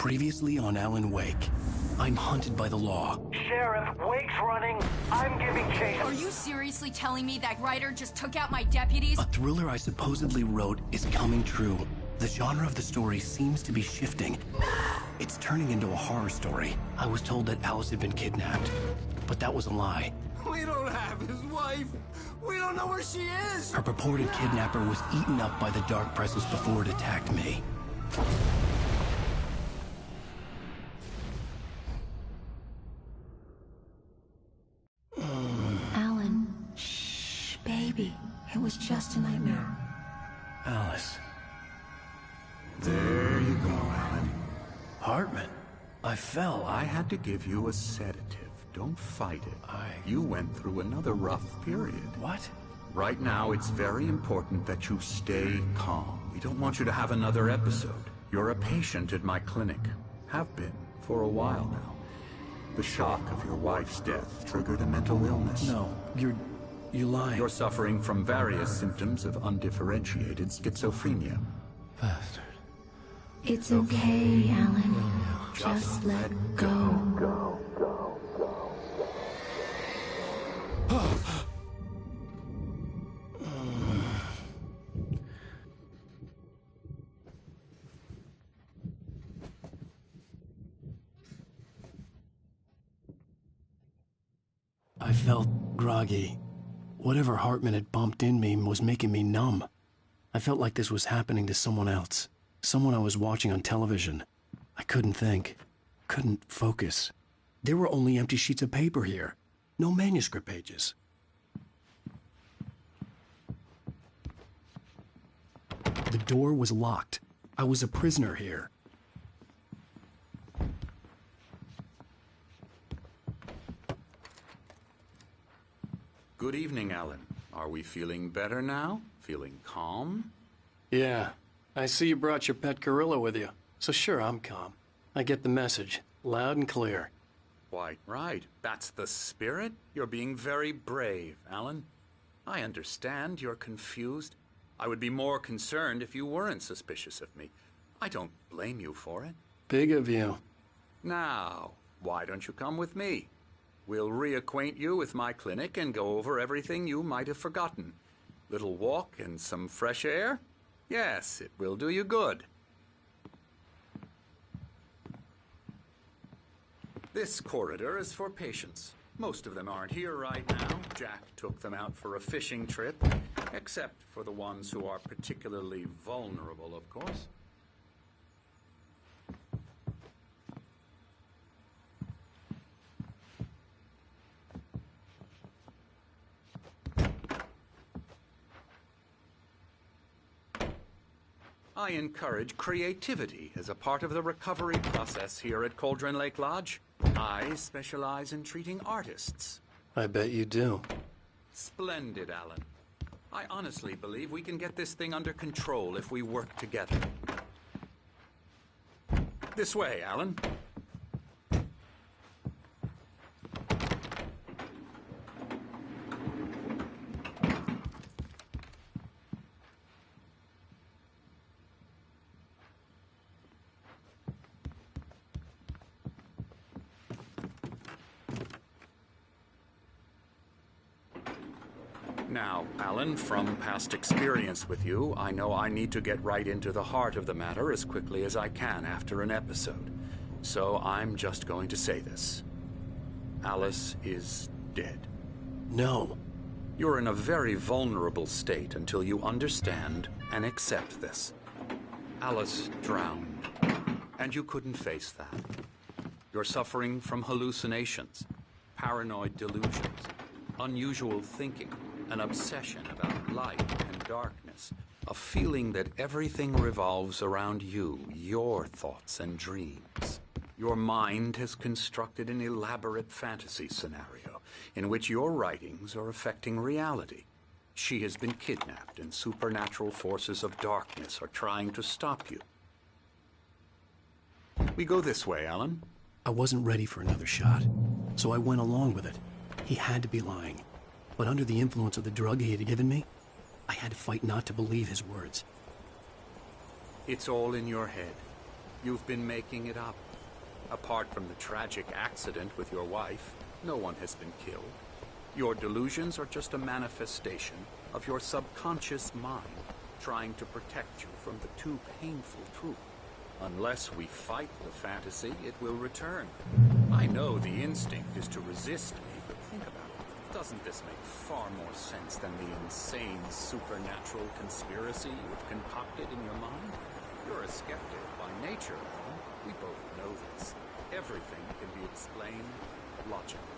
Previously on Alan Wake. I'm hunted by the law. Sheriff, Wake's running. I'm giving chase. Are you seriously telling me that writer just took out my deputies? A thriller I supposedly wrote is coming true. The genre of the story seems to be shifting. It's turning into a horror story. I was told that Alice had been kidnapped, but that was a lie. We don't have his wife. We don't know where she is. Her purported kidnapper was eaten up by the dark presence before it attacked me. Alan, shh, baby. It was just a nightmare. Alice. There you go, Alan. Hartman. I fell. I had to give you a sedative. Don't fight it. You went through another rough period. What? Right now, it's very important that you stay calm. We don't want you to have another episode. You're a patient at my clinic. Have been for a while now. The shock of your wife's death triggered a mental illness. No, you're lying. You're suffering from various symptoms of undifferentiated schizophrenia. Bastard. It's okay, Alan. Just let go. I felt groggy. Whatever Hartman had bumped in me was making me numb. I felt like this was happening to someone else. Someone I was watching on television. I couldn't think. Couldn't focus. There were only empty sheets of paper here. No manuscript pages. The door was locked. I was a prisoner here. Good evening, Alan. Are we feeling better now? Feeling calm? Yeah. I see you brought your pet gorilla with you. So sure, I'm calm. I get the message. Loud and clear. Quite right. That's the spirit. You're being very brave, Alan. I understand you're confused. I would be more concerned if you weren't suspicious of me. I don't blame you for it. Big of you. Now, why don't you come with me? We'll reacquaint you with my clinic and go over everything you might have forgotten. Little walk and some fresh air? Yes, it will do you good. This corridor is for patients. Most of them aren't here right now. Jack took them out for a fishing trip, except for the ones who are particularly vulnerable, of course. I encourage creativity as a part of the recovery process here at Cauldron Lake Lodge. I specialize in treating artists. I bet you do. Splendid, Alan. I honestly believe we can get this thing under control if we work together. This way, Alan. Now, Alan, from past experience with you, I know I need to get right into the heart of the matter as quickly as I can after an episode. So I'm just going to say this. Alice is dead. No. You're in a very vulnerable state until you understand and accept this. Alice drowned, and you couldn't face that. You're suffering from hallucinations, paranoid delusions, unusual thinking, an obsession about light and darkness, a feeling that everything revolves around you, your thoughts and dreams. Your mind has constructed an elaborate fantasy scenario in which your writings are affecting reality. She has been kidnapped and supernatural forces of darkness are trying to stop you. We go this way, Alan. I wasn't ready for another shot, so I went along with it. He had to be lying. But under the influence of the drug he had given me, I had to fight not to believe his words. It's all in your head. You've been making it up. Apart from the tragic accident with your wife, no one has been killed. Your delusions are just a manifestation of your subconscious mind trying to protect you from the too painful truth. Unless we fight the fantasy, it will return. I know the instinct is to resist me, but think about it. Doesn't this make far more sense than the insane supernatural conspiracy you've concocted in your mind? You're a skeptic by nature, Alan. We both know this. Everything can be explained logically.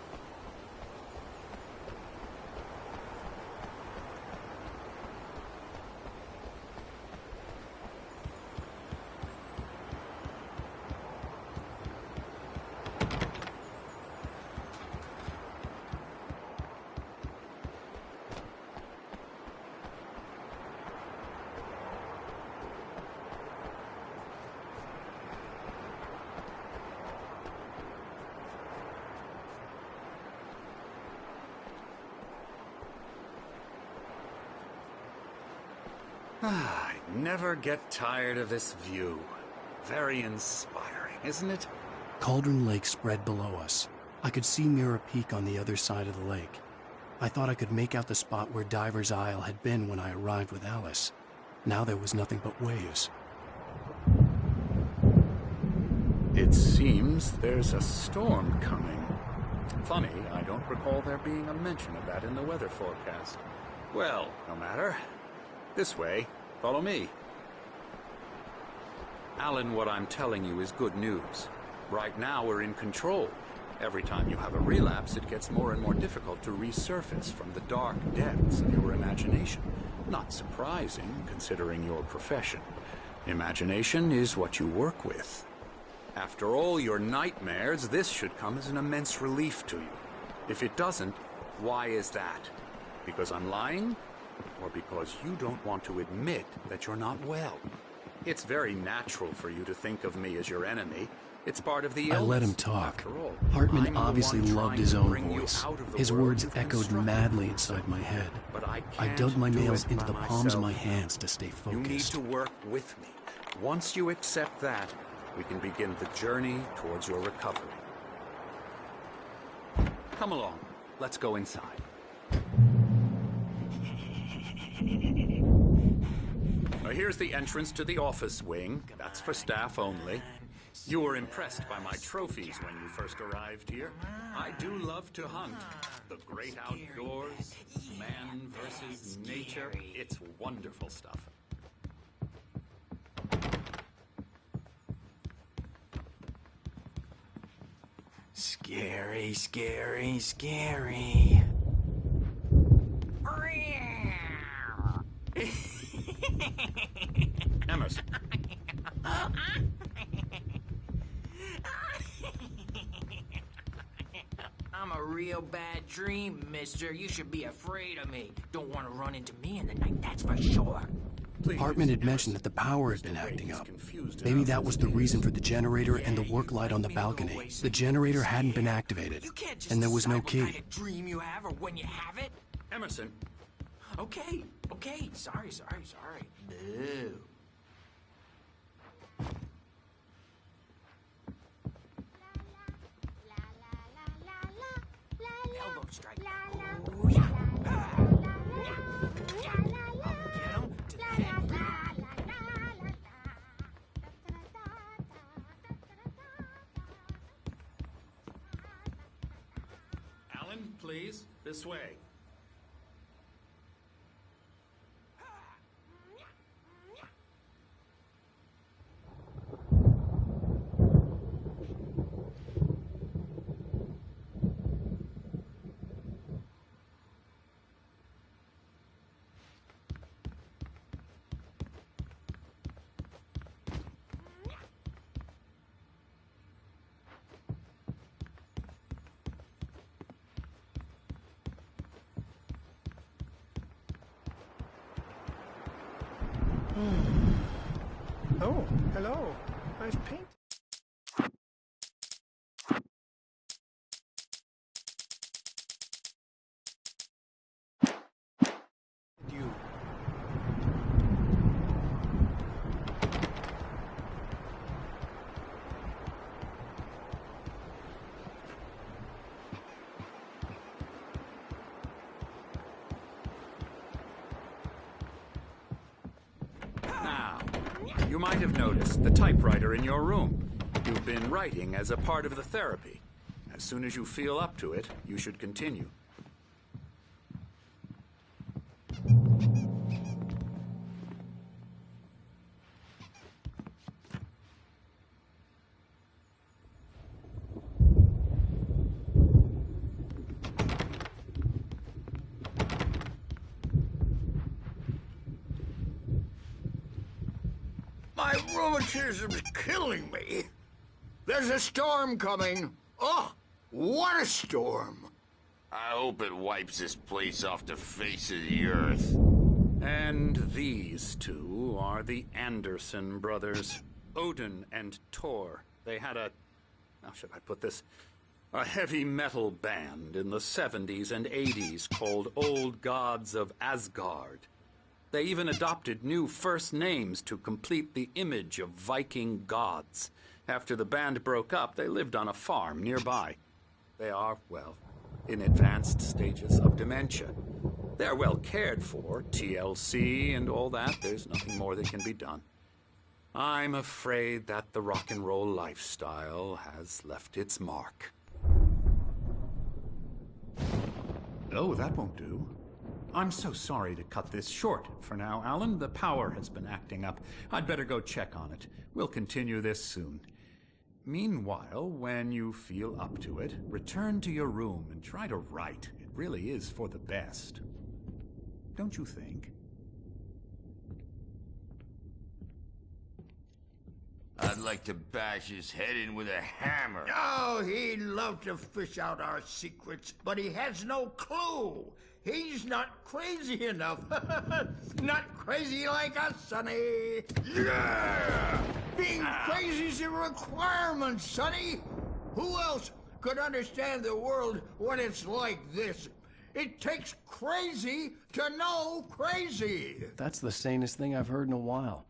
I never get tired of this view. Very inspiring, isn't it? Cauldron Lake spread below us. I could see Mirror Peak on the other side of the lake. I thought I could make out the spot where Diver's Isle had been when I arrived with Alice. Now there was nothing but waves. It seems there's a storm coming. Funny, I don't recall there being a mention of that in the weather forecast. Well, no matter. This way. Follow me. Alan, what I'm telling you is good news. Right now, we're in control. Every time you have a relapse, it gets more and more difficult to resurface from the dark depths of your imagination. Not surprising, considering your profession. Imagination is what you work with. After all your nightmares, this should come as an immense relief to you. If it doesn't, why is that? Because I'm lying? Or because you don't want to admit that you're not well? It's very natural for you to think of me as your enemy. It's part of the illness. I let him talk. After all, Hartman I'm the obviously one loved trying his to own bring you voice. out of the His world words you've echoed constructed. madly inside my head. But I I can't dug my do nails it into by the palms of my myself. hands to stay You need focused. to work with me. Once you accept that, we can begin the journey towards your recovery. Come along. Let's go inside. Now here's the entrance to the office wing. That's for staff only. You were impressed by my trophies when you first arrived here. I do love to hunt. The great outdoors, man versus nature. It's wonderful stuff. Scary, scary, scary. Emerson. I'm a real bad dream, mister. You should be afraid of me. Don't want to run into me in the night, that's for sure. Please, Hartman had mentioned that the power had been Mr. acting Wade is up. confused Maybe enough that as was it the is. reason for the generator and the work light on the balcony. The generator hadn't been activated, You can't just and there was no decide what key. kind of dream you have or when you have it. Emerson. Okay. Sorry. Boo. Elbow strike. Ooh, yeah. Get him to the head. Alan, please. This way. Oh, hello. Nice paint. You. You might have noticed the typewriter in your room. You've been writing as a part of the therapy. As soon as you feel up to it, you should continue. My rheumatism's killing me. There's a storm coming. Oh, what a storm. I hope it wipes this place off the face of the earth. And these two are the Anderson brothers, Odin and Tor. They had how should I put this? A heavy metal band in the 70s and 80s called Old Gods of Asgard. They even adopted new first names to complete the image of Viking gods. After the band broke up, they lived on a farm nearby. They are, well, in advanced stages of dementia. They're well cared for, TLC and all that. There's nothing more that can be done. I'm afraid that the rock and roll lifestyle has left its mark. Oh, that won't do. I'm so sorry to cut this short for now, Alan. The power has been acting up. I'd better go check on it. We'll continue this soon. Meanwhile, when you feel up to it, return to your room and try to write. It really is for the best. Don't you think? I'd like to bash his head in with a hammer. Oh, he'd love to fish out our secrets, but he has no clue. He's not crazy enough. Not crazy like us, Sonny. Yeah! Being crazy's a requirement, Sonny. Who else could understand the world when it's like this? It takes crazy to know crazy. That's the sanest thing I've heard in a while.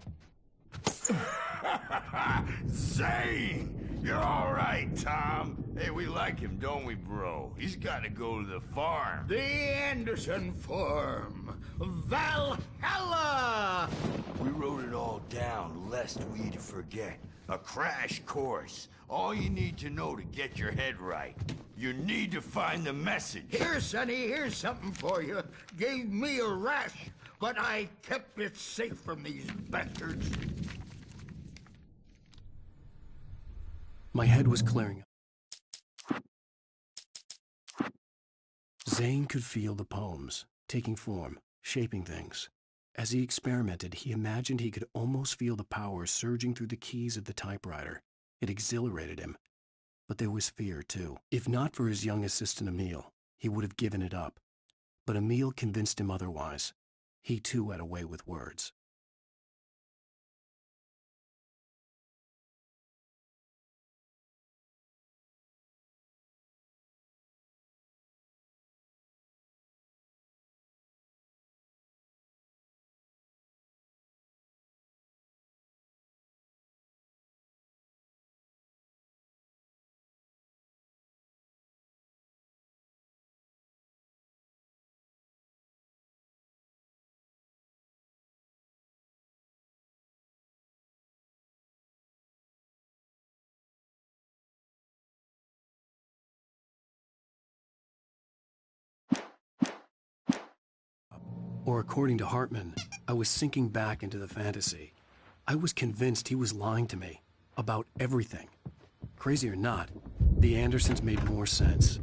Zane! You're all right, Tom. Hey, we like him, don't we, bro? He's got to go to the farm. The Anderson farm. Valhalla! We wrote it all down, lest we'd forget. A crash course. All you need to know to get your head right. You need to find the message. Here, Sonny, here's something for you. Gave me a rash, but I kept it safe from these bastards. My head was clearing up. Zane could feel the poems, taking form, shaping things. As he experimented, he imagined he could almost feel the power surging through the keys of the typewriter. It exhilarated him. But there was fear, too. If not for his young assistant Emil, he would have given it up. But Emil convinced him otherwise. He, too, had a way with words. Or according to Hartman, I was sinking back into the fantasy. I was convinced he was lying to me about everything. Crazy or not, the Andersons made more sense.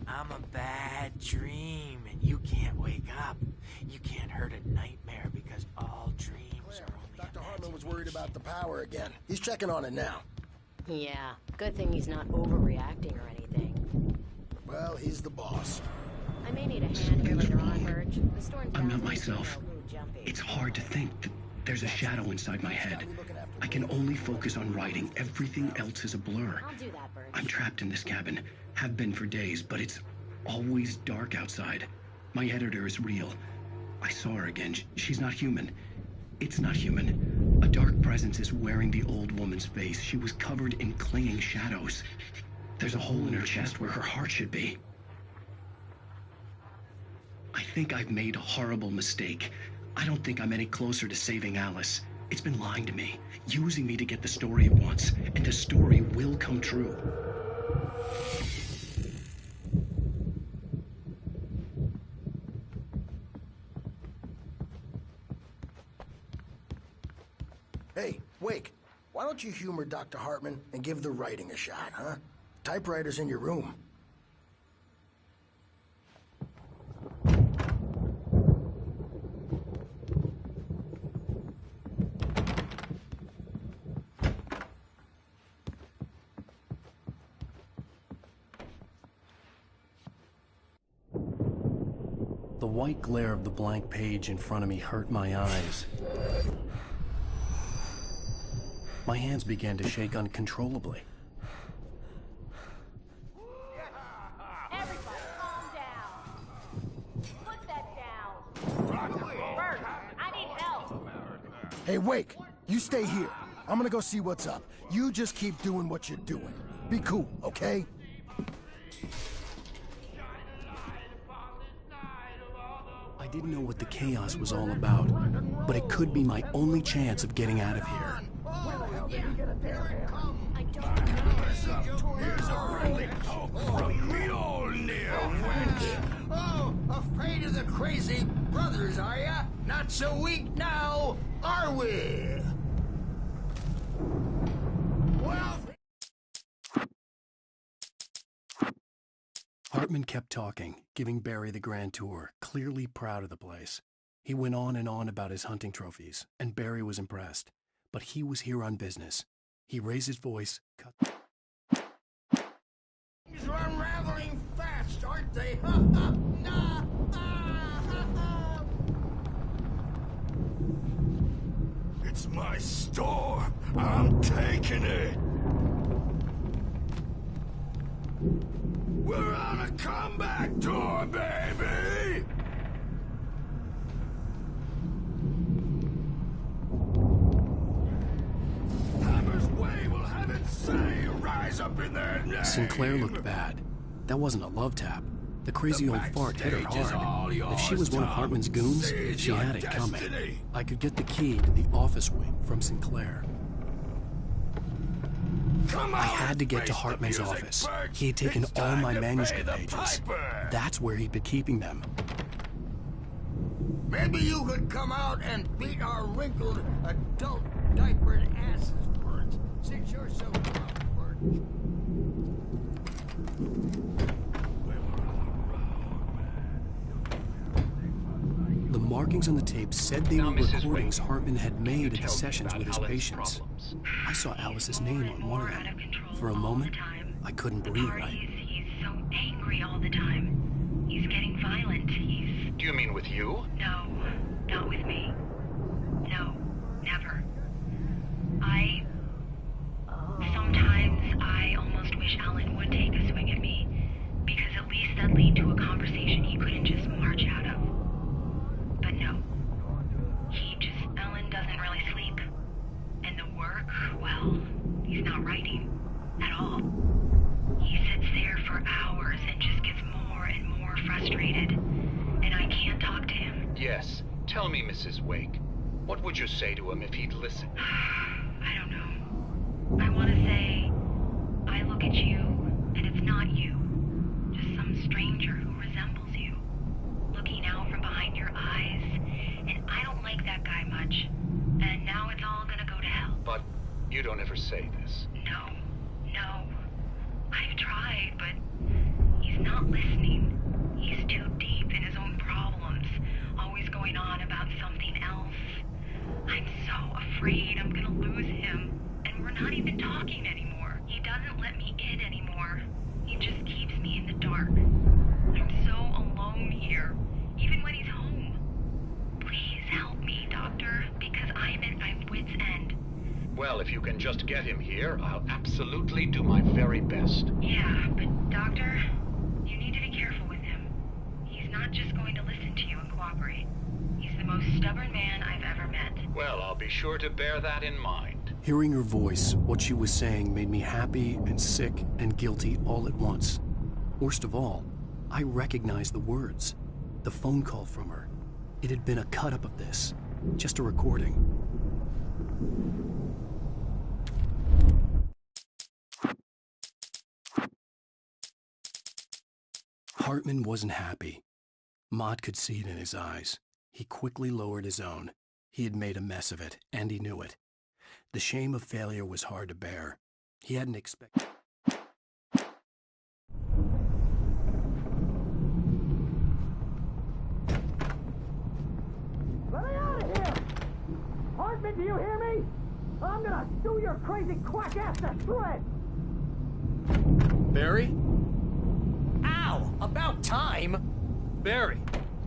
I'm a bad dream, and you can't wake up. You can't hurt a nightmare because all dreams are only Dr. Hartman was worried about the power again. He's checking on it now. Yeah, good thing he's not overreacting or anything. Well, he's the boss. I may need a hand here later on, Birch. The storm's I'm down, not myself. so no jumping. It's hard to think that there's a shadow inside my head. I can only focus on writing. Everything else is a blur. I'll do that, Birch. I'm trapped in this cabin. Have been for days, but it's always dark outside. My editor is real. I saw her again. She's not human. It's not human. A dark presence is wearing the old woman's face. She was covered in clinging shadows. There's a hole in her chest where her heart should be. I think I've made a horrible mistake. I don't think I'm any closer to saving Alice. It's been lying to me, using me to get the story it wants, and the story will come true. Hey, Wake, why don't you humor Dr. Hartman and give the writing a shot, huh? Typewriter's in your room. The white glare of the blank page in front of me hurt my eyes. My hands began to shake uncontrollably. Everybody, calm down. Put that down. Bert, I need help. Hey, Wake, you stay here. I'm gonna go see what's up. You just keep doing what you're doing. Be cool, okay? I didn't know what the chaos was all about, but it could be my only chance of getting out of here. I don't know. Here's a relic from Mjolnir, wench. Oh, afraid of the crazy brothers, are ya? Not so weak now, are we? Well... Hartman kept talking, giving Barry the grand tour, clearly proud of the place. He went on and on about his hunting trophies, and Barry was impressed. But he was here on business. He raised his voice, cut... Things are unraveling fast, aren't they? It's my store. I'm taking it. We're on a comeback tour, baby! Hammer's way will have its say rise up in their name. Sinclair looked bad. That wasn't a love tap. The crazy old fart hit her hard. If she was one of Hartman's goons, she had it coming. I could get the key to the office wing from Sinclair. I had to get to Hartman's office. He had taken all my manuscript pages. That's where he'd been keeping them. Maybe you could come out and beat our wrinkled, adult, diapered asses for it, since you're so tough, Bert. The markings on the tape said they were recordings Hartman had made at the sessions with his patients. I saw Alice's name on one of them. For a moment, I couldn't breathe right. He's so angry all the time. He's getting violent. Do you mean with you? No, not with me. No, never. Sometimes I almost wish Alan would take a swing at me, because at least that'd lead to a conversation he couldn't just march out of. But no. Alan doesn't really sleep. And the work, well, he's not writing at all. He sits there for hours and just gets more and more frustrated. And I can't talk to him. Yes. Tell me, Mrs. Wake. What would you say to him if he'd listen? I don't know. I want to say, I look at you, and it's not you. Just some stranger who resembles you. Looking out from behind your eyes, and I don't like that guy much. And now it's all gonna go to hell. But you don't ever say this. No. I've tried, but he's not listening. He's too deep in his own problems, always going on about something else. I'm so afraid I'm gonna lose him, and we're not even talking anymore. He doesn't let me in anymore. He just keeps me in the dark. I'm so alone here, even when he's home. Please help me, Doctor, because I'm at my wit's end. Well, if you can just get him here, I'll absolutely do my very best. Yeah, but Doctor, you need to be careful with him. He's not just going to listen to you and cooperate. He's the most stubborn man I've ever met. Well, I'll be sure to bear that in mind. Hearing her voice, what she was saying made me happy and sick and guilty all at once. Worst of all, I recognized the words. The phone call from her. It had been a cut-up of this, just a recording. Hartman wasn't happy. Mott could see it in his eyes. He quickly lowered his own. He had made a mess of it, and he knew it. The shame of failure was hard to bear. He hadn't expected... Let me out of here! Hartman, do you hear me? I'm gonna chew your crazy quack ass to shreds! Barry? Ow! About time! Barry,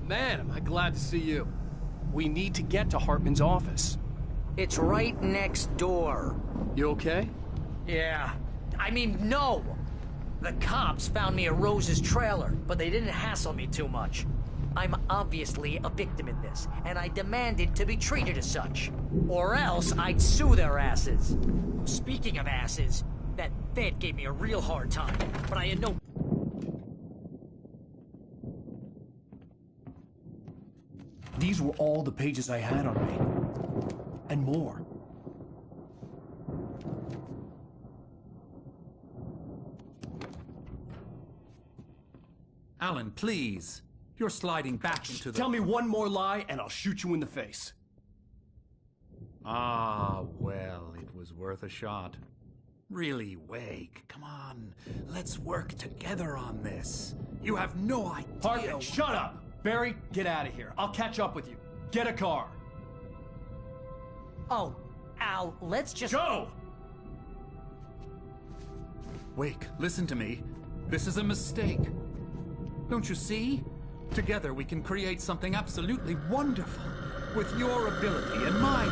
man, am I glad to see you. We need to get to Hartman's office. It's right next door. You okay? Yeah. I mean, no! The cops found me at Rose's trailer, but they didn't hassle me too much. I'm obviously a victim in this, and I demanded to be treated as such. Or else I'd sue their asses. Speaking of asses, that Fed gave me a real hard time, but I had no... These were all the pages I had on me. And more. Alan, please. You're sliding back into the... Tell me one more lie and I'll shoot you in the face. Ah, well, it was worth a shot. Really, Wake, come on. Let's work together on this. You have no idea... Hartman, shut up! Barry, get out of here. I'll catch up with you. Get a car. Oh, Al, let's just... Go! Wake, listen to me. This is a mistake. Don't you see? Together we can create something absolutely wonderful. With your ability and mine.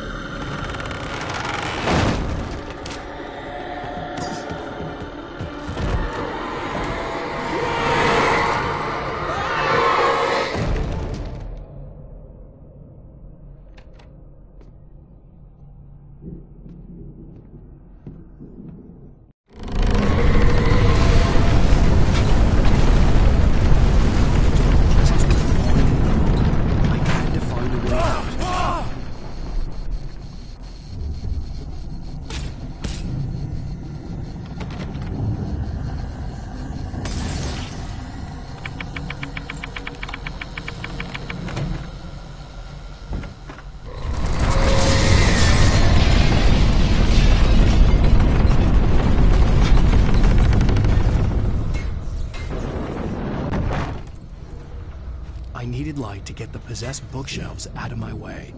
I needed light to get the possessed bookshelves out of my way.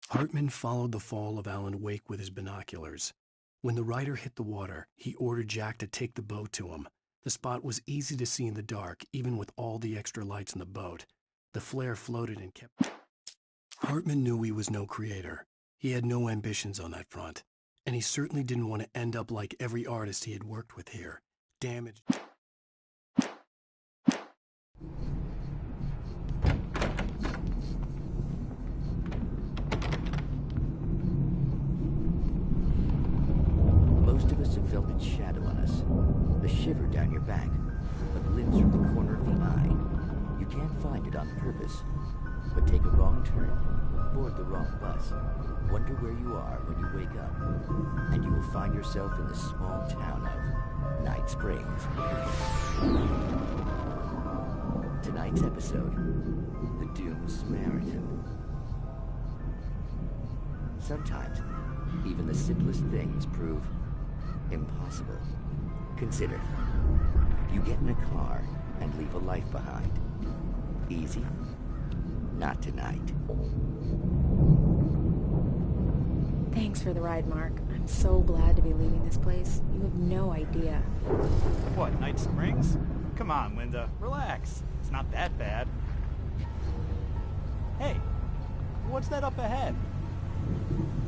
Hartman followed the fall of Alan Wake with his binoculars. When the rider hit the water, he ordered Jack to take the boat to him. The spot was easy to see in the dark, even with all the extra lights in the boat. The flare floated and kept... Hartman knew he was no creator, He had no ambitions on that front, and he certainly didn't want to end up like every artist he had worked with here, damaged. Most of us have felt its shadow on us, a shiver down your back, a glimpse from the corner of the eye. You can't find it on purpose, but take a wrong turn, board the wrong bus, wonder where you are when you wake up, and you will find yourself in the small town of Night Springs. Tonight's episode, the Doomed Samaritan. Sometimes, even the simplest things prove impossible. Consider, you get in a car and leave a life behind. Easy? Not tonight. Thanks for the ride, Mark. I'm so glad to be leaving this place. You have no idea. What, Night Springs? Come on, Linda. Relax. It's not that bad. Hey, what's that up ahead?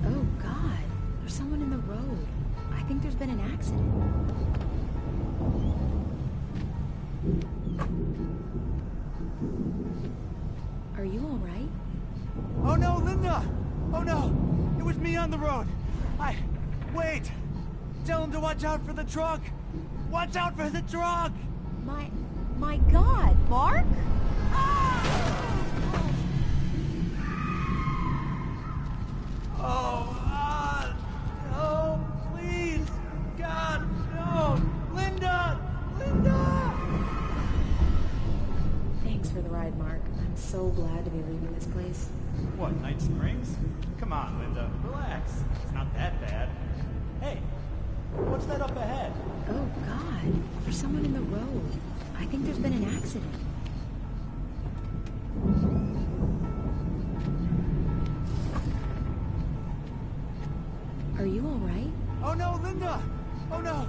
Oh, God. There's someone in the road. I think there's been an accident. Are you all right? Oh no, Linda! Oh no! It was me on the road! Wait! Tell him to watch out for the truck! Watch out for the truck! My God, Mark? No, please! God, no! Linda! Linda! Thanks for the ride, Mark. I'm so glad to be leaving this place. What, Night Springs? Come on, Linda. Relax. It's not that bad. Hey, what's that up ahead? Oh, God. There's someone in the road. I think there's been an accident. Are you all right? Oh no, Linda! Oh no!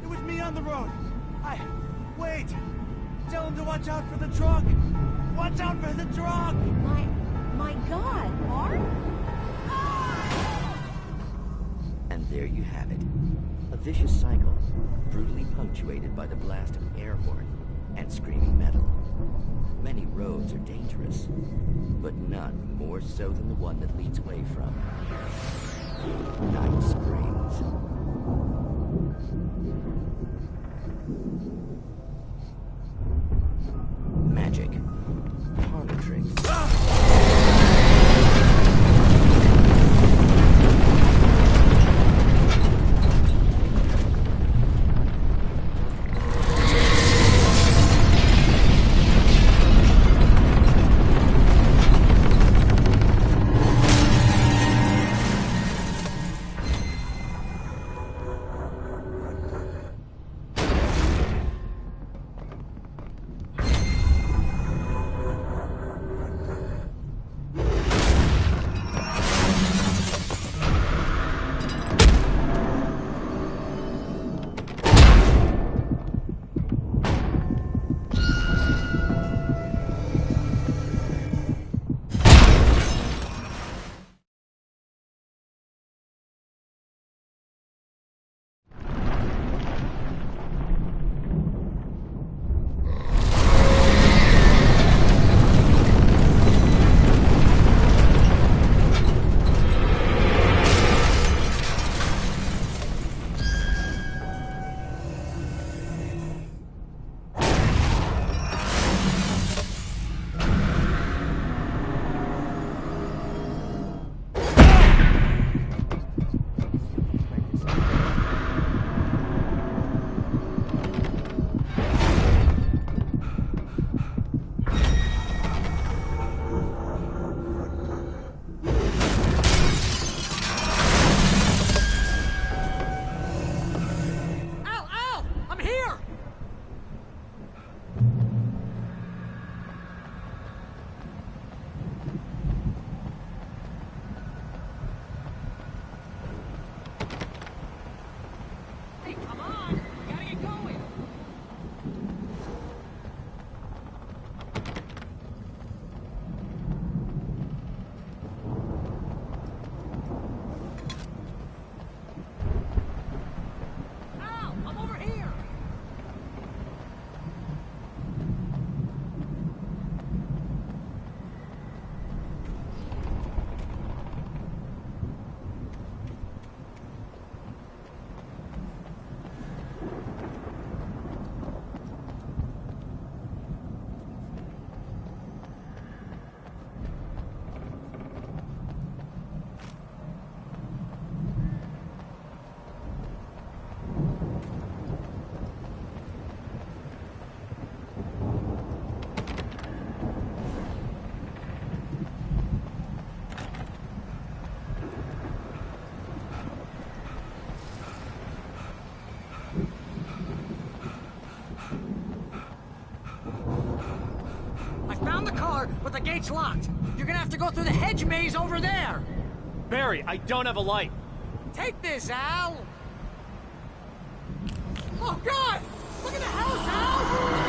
It was me on the road! Wait! Tell him to watch out for the truck! Watch out for the truck! My God, Mark? And there you have it. A vicious cycle, brutally punctuated by the blast of an air horn and screaming metal. Many roads are dangerous, but none more so than the one that leads away from Night Springs. Magic. Parlor tricks. the gate's locked. You're gonna have to go through the hedge maze over there. Barry, I don't have a light. Take this, Al. Oh, God! Look at the house, Al!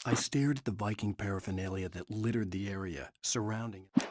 I stared at the Viking paraphernalia that littered the area surrounding it.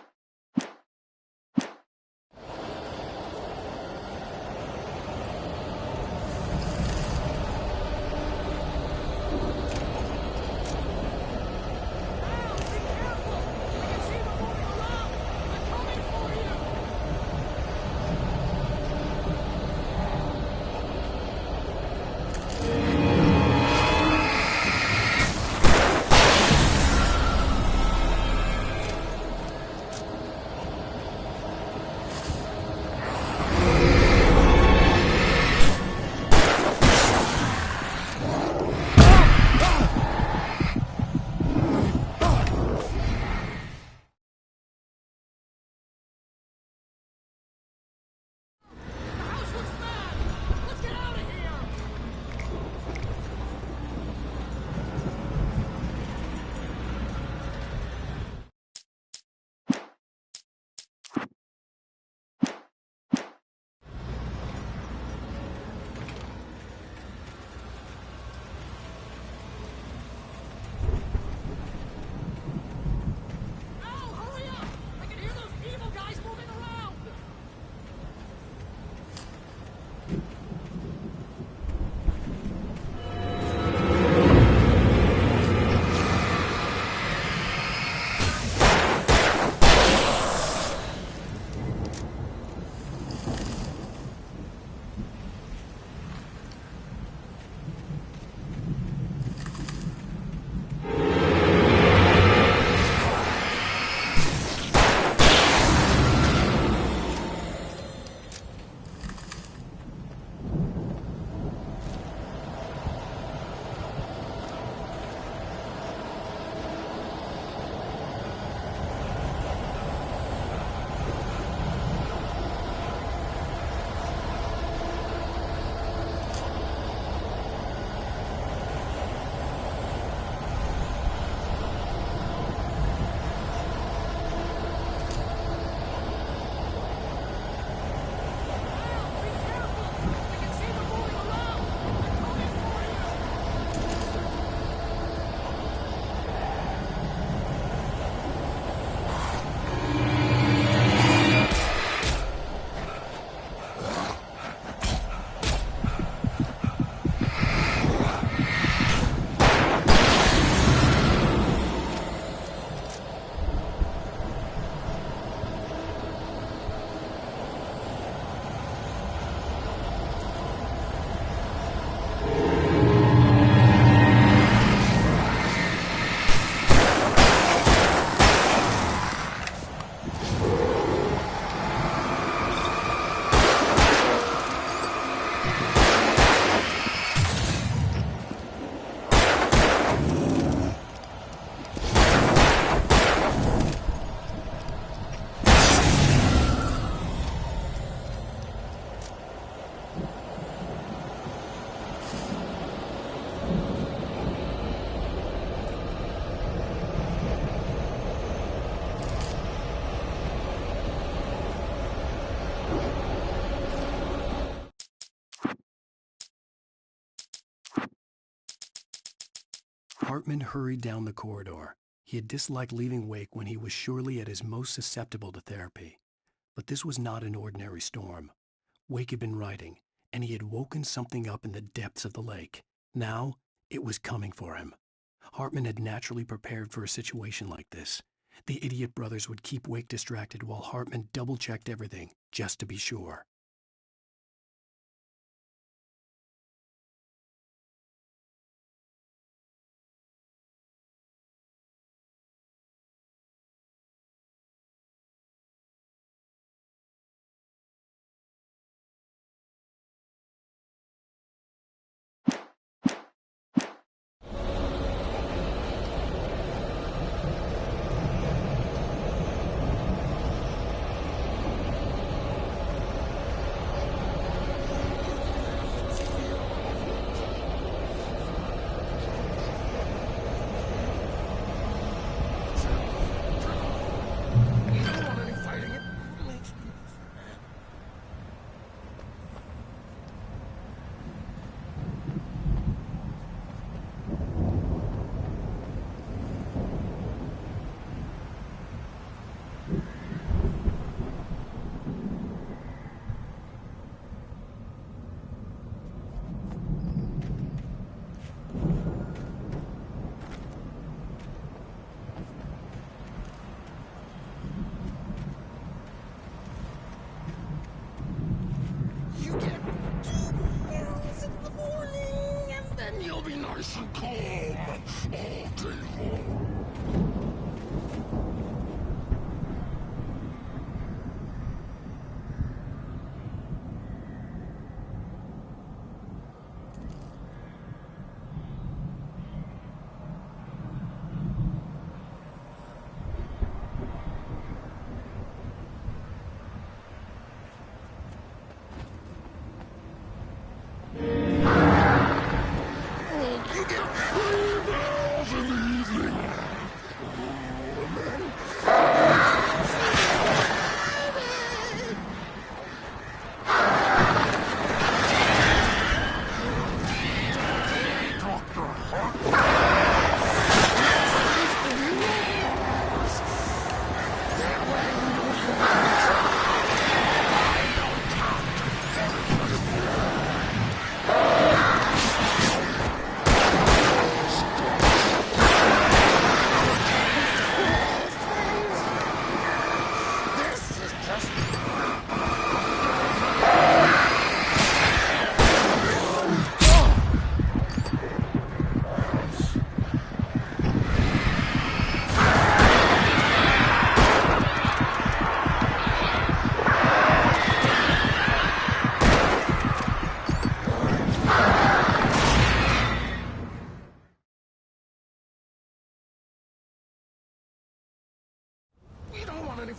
Hartman hurried down the corridor. He had disliked leaving Wake when he was surely at his most susceptible to therapy. But this was not an ordinary storm. Wake had been writing, and he had woken something up in the depths of the lake. Now, it was coming for him. Hartman had naturally prepared for a situation like this. The idiot brothers would keep Wake distracted while Hartman double-checked everything, just to be sure.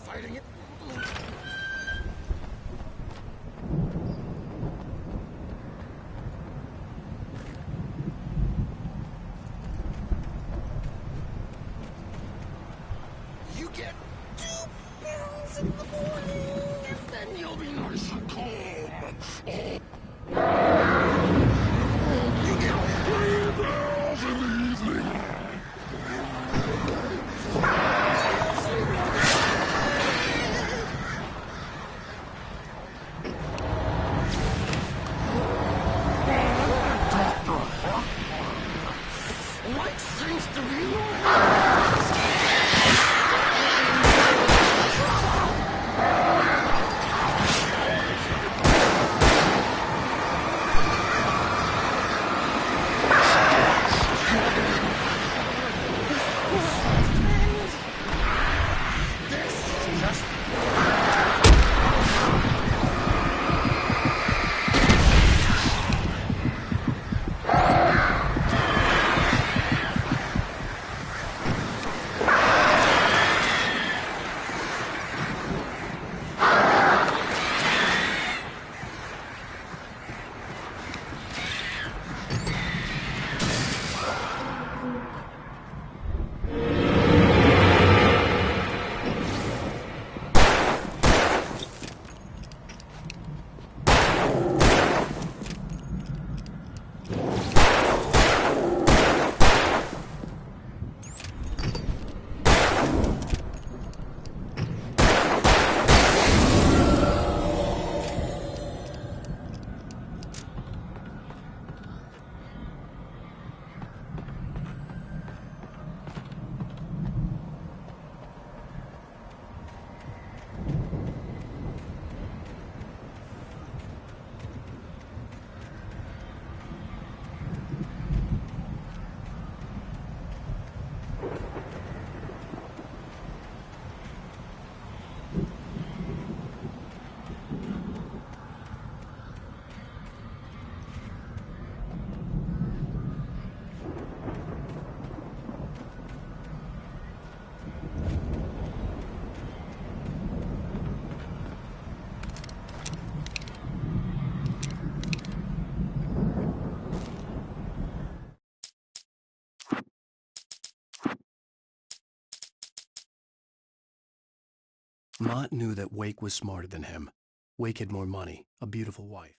Fighting it. You get 2 pills in the morning, and then you'll be nice and calm. You get 3 pills in the evening. Mott knew that Wake was smarter than him. Wake had more money, a beautiful wife.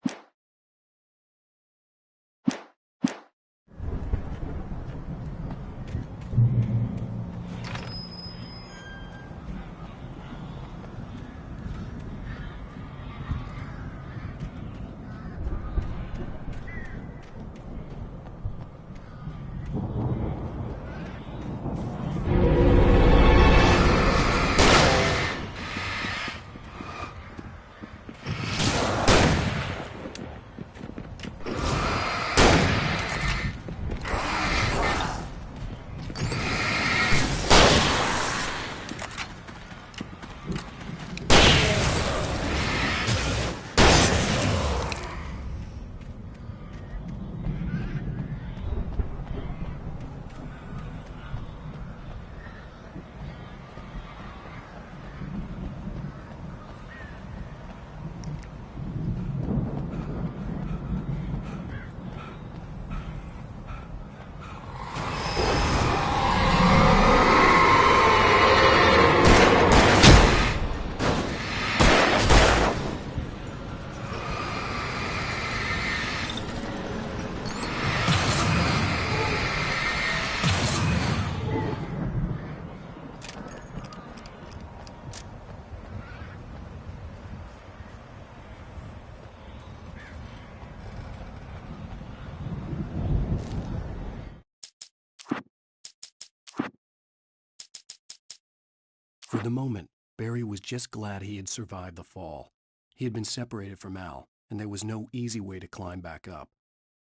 For the moment, Barry was just glad he had survived the fall. He had been separated from Al, and there was no easy way to climb back up.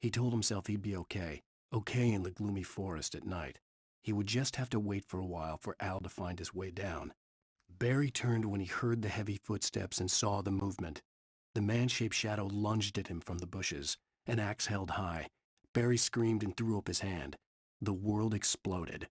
He told himself he'd be okay in the gloomy forest at night. He would just have to wait for a while for Al to find his way down. Barry turned when he heard the heavy footsteps and saw the movement. The man-shaped shadow lunged at him from the bushes, an axe held high. Barry screamed and threw up his hand. The world exploded.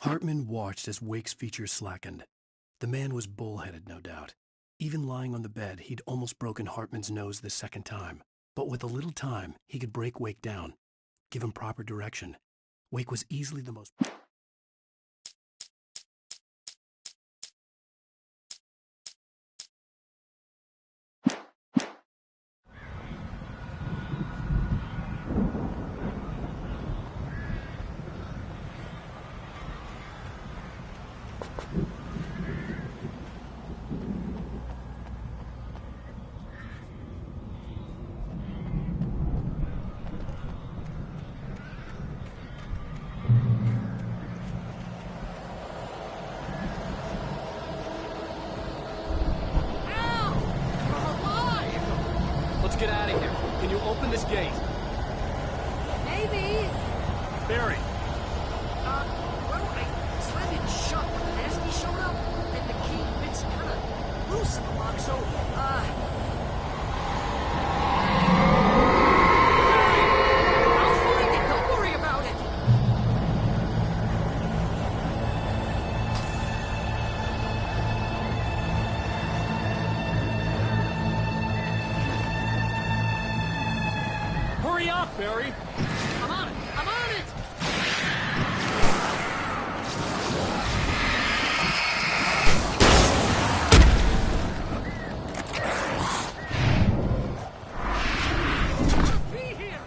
Hartman watched as Wake's features slackened. The man was bullheaded, no doubt. Even lying on the bed, he'd almost broken Hartman's nose the second time. But with a little time, he could break Wake down, give him proper direction. Wake was easily the most... Let's get out of here. Can you open this gate? Maybe. Barry. Well, I slammed it shut when the nasty showed up, and the key fits kind of loose in the lock, so, I'll find it, don't worry about it! Hurry up, Barry! I'm on it! I'm on it! Be here!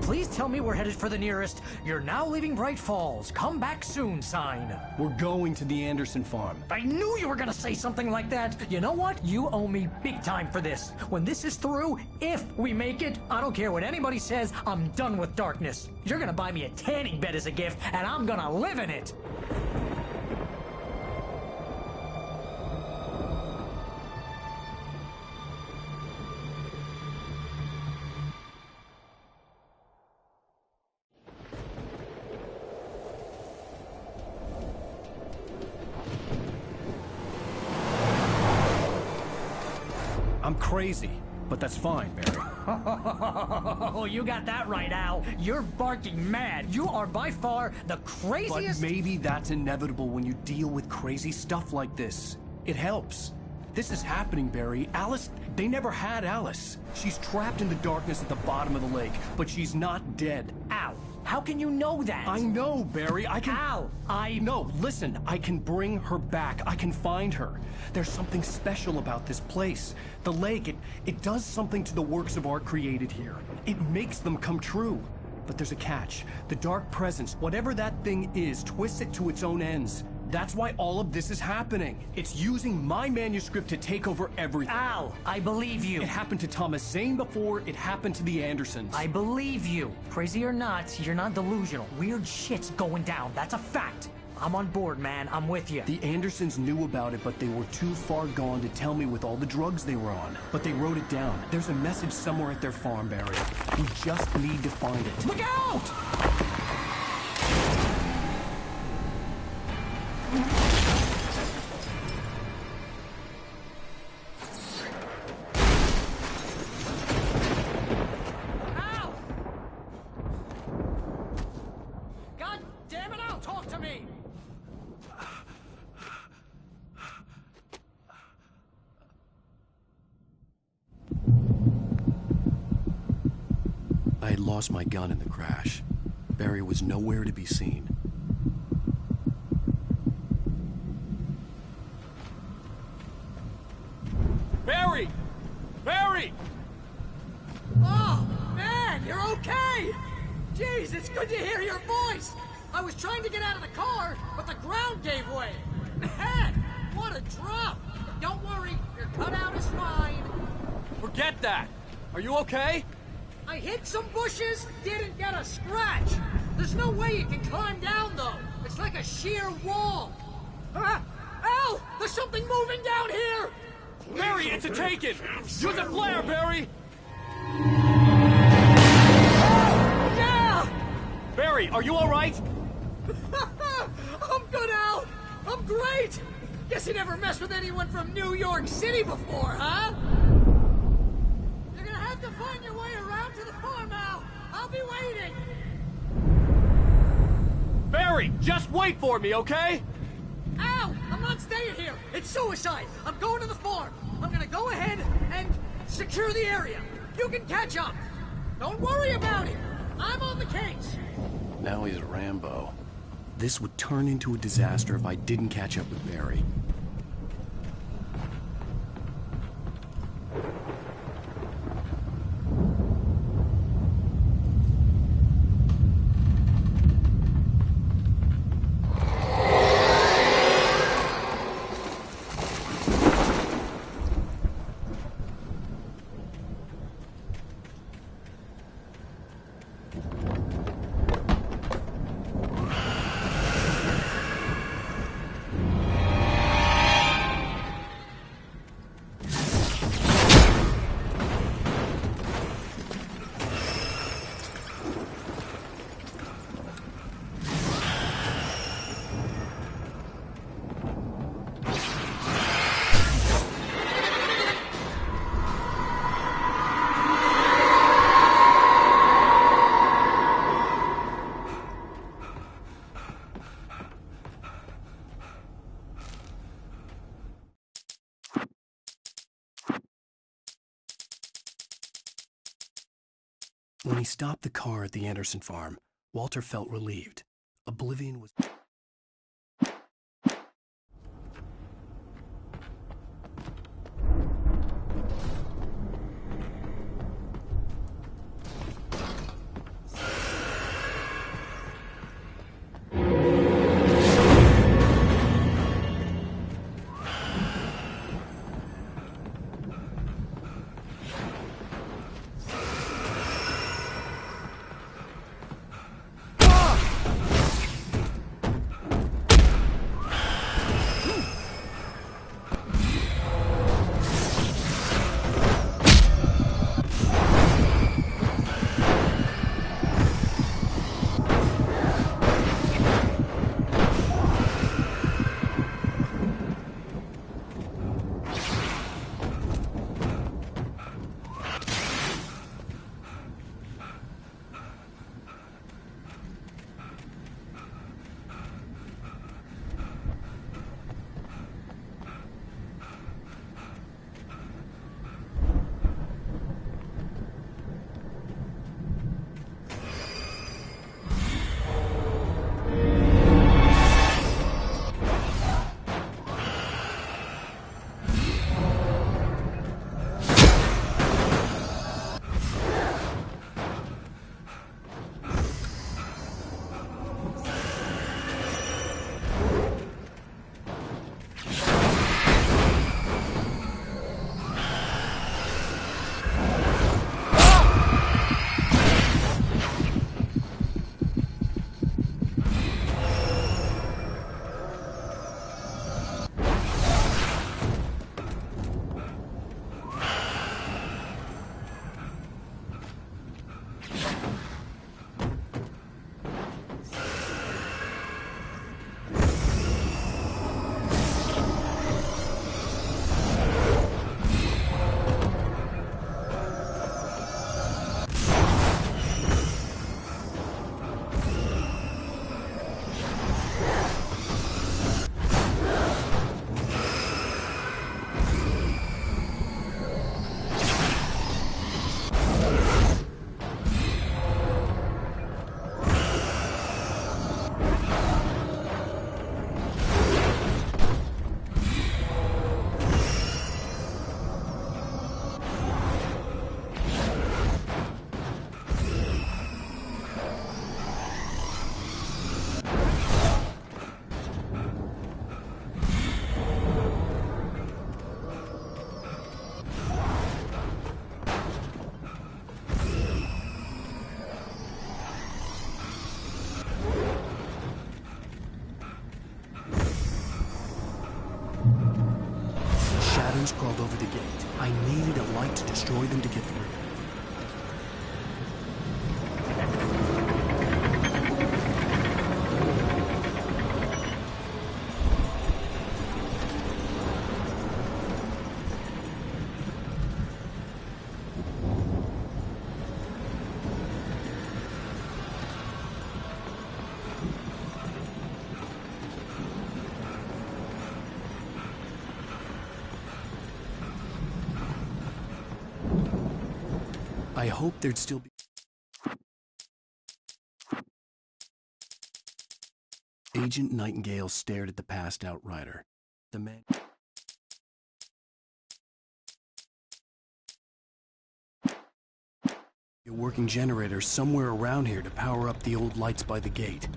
Please tell me we're headed for the nearest "You're now leaving Bright Falls. Come back soon" sign. We're going to the Anderson farm. I knew you were gonna say something like that. You know what? You owe me big time for this. When this is through, if we make it, I don't care what anybody says, I'm done with darkness. You're gonna buy me a tanning bed as a gift, and I'm gonna live in it. I'm crazy, but that's fine, Barry. Oh, you got that right, Al. You're barking mad. You are by far the craziest... But maybe that's inevitable when you deal with crazy stuff like this. It helps. This is happening, Barry. Alice, they never had Alice. She's trapped in the darkness at the bottom of the lake, but she's not dead. Al, how can you know that? I know, Barry. I can... Al, No, listen. I can bring her back. I can find her. There's something special about this place. The lake, it does something to the works of art created here. It makes them come true. But there's a catch. The dark presence, whatever that thing is, twists it to its own ends. That's why all of this is happening. It's using my manuscript to take over everything. Al, I believe you. It happened to Thomas Zane before, it happened to the Andersons. I believe you. Crazy or not, you're not delusional. Weird shit's going down. That's a fact. I'm on board, man. I'm with you. The Andersons knew about it, but they were too far gone to tell me with all the drugs they were on. But they wrote it down. There's a message somewhere at their farm, Barry. We just need to find it. Look out! had lost my gun in the crash. Barry was nowhere to be seen. Barry! Barry! Oh, man, you're okay! Jeez, it's good to hear your voice! I was trying to get out of the car, but the ground gave way. Man, what a drop! But don't worry, your cutout is fine. Forget that! Are you okay? I hit some bushes, didn't get a scratch. There's no way you can climb down, though. It's like a sheer wall. Al! There's something moving down here! Barry, it's a taken! Use a flare, Barry! Yeah! Barry, are you alright? I'm good, Al! I'm great! Guess you never messed with anyone from New York City before, huh? You're gonna have to find your way around to the farm, Al! I'll be waiting! Barry, just wait for me, okay? Al! I'm not staying here! It's suicide! I'm going to the farm! I'm gonna go ahead and secure the area! You can catch up! Don't worry about it! I'm on the case! Now he's Rambo. This would turn into a disaster if I didn't catch up with Barry. When he stopped the car at the Anderson farm, Walter felt relieved. Oblivion was... patterns crawled over the gate. I needed a light to destroy them to get through. I hoped there'd still be... Agent Nightingale stared at the passed-out rider. The man... A working generator somewhere around here to power up the old lights by the gate.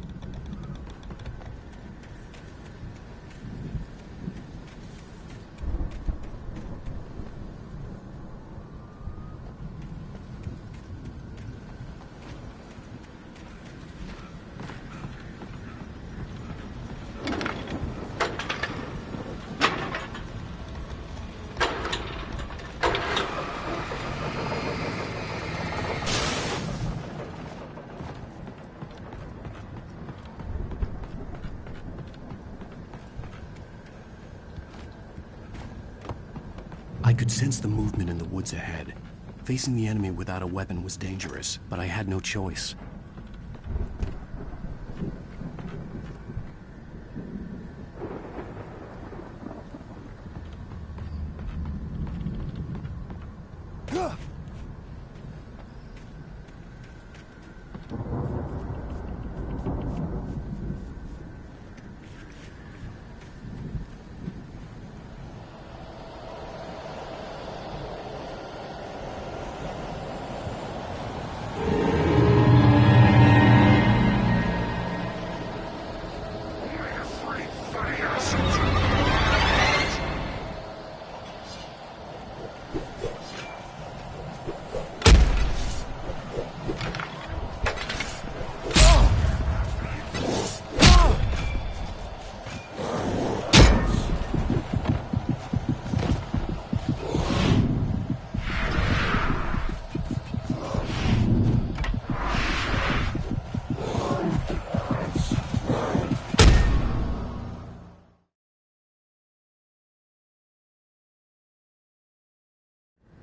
I could sense the movement in the woods ahead. Facing the enemy without a weapon was dangerous, but I had no choice.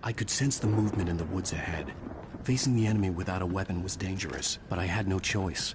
I could sense the movement in the woods ahead. Facing the enemy without a weapon was dangerous, but I had no choice.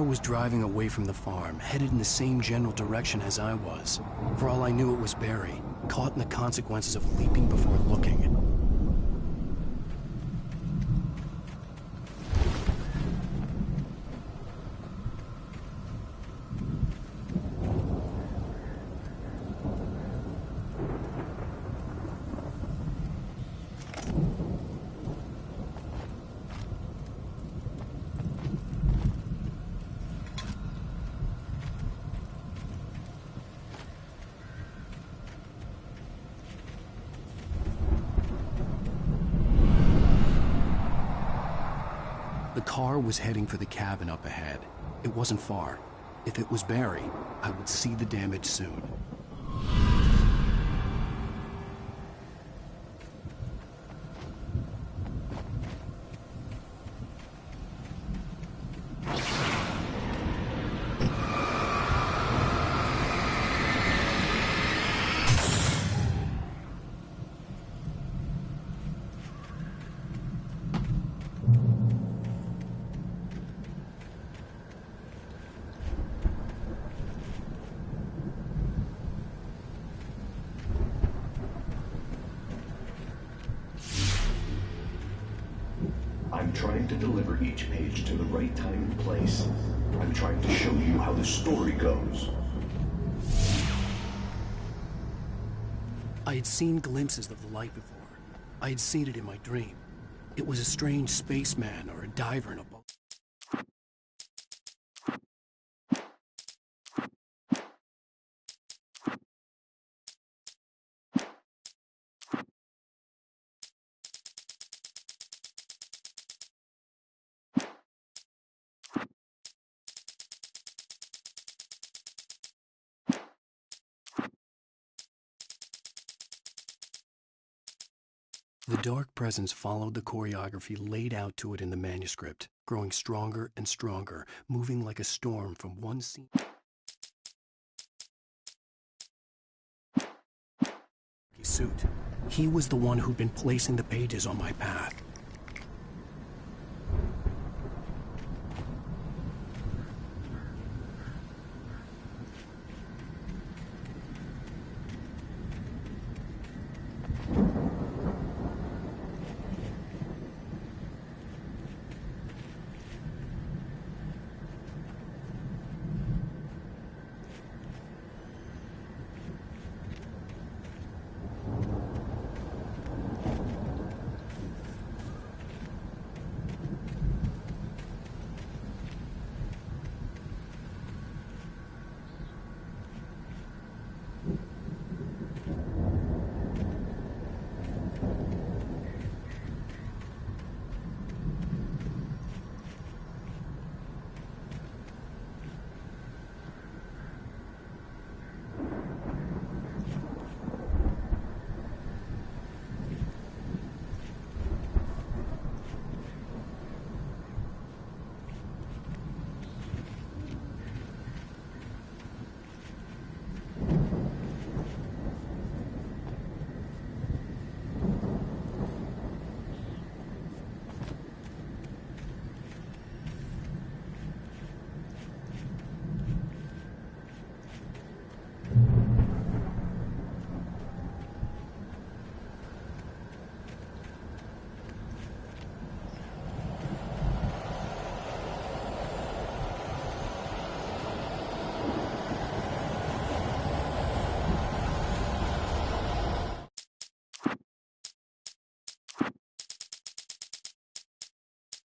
Was driving away from the farm, headed in the same general direction as I was. For all I knew, it was Barry, caught in the consequences of leaping before looking. car was heading for the cabin up ahead. It wasn't far. If it was Barry, I would see the damage soon. I'm trying to deliver each page to the right time and place. I'm trying to show you how the story goes. I had seen glimpses of the light before. I had seen it in my dream. It was a strange spaceman or a diver in a boat. The dark presence followed the choreography laid out to it in the manuscript, growing stronger and stronger, moving like a storm from one scene. Suit. He was the one who'd been placing the pages on my path.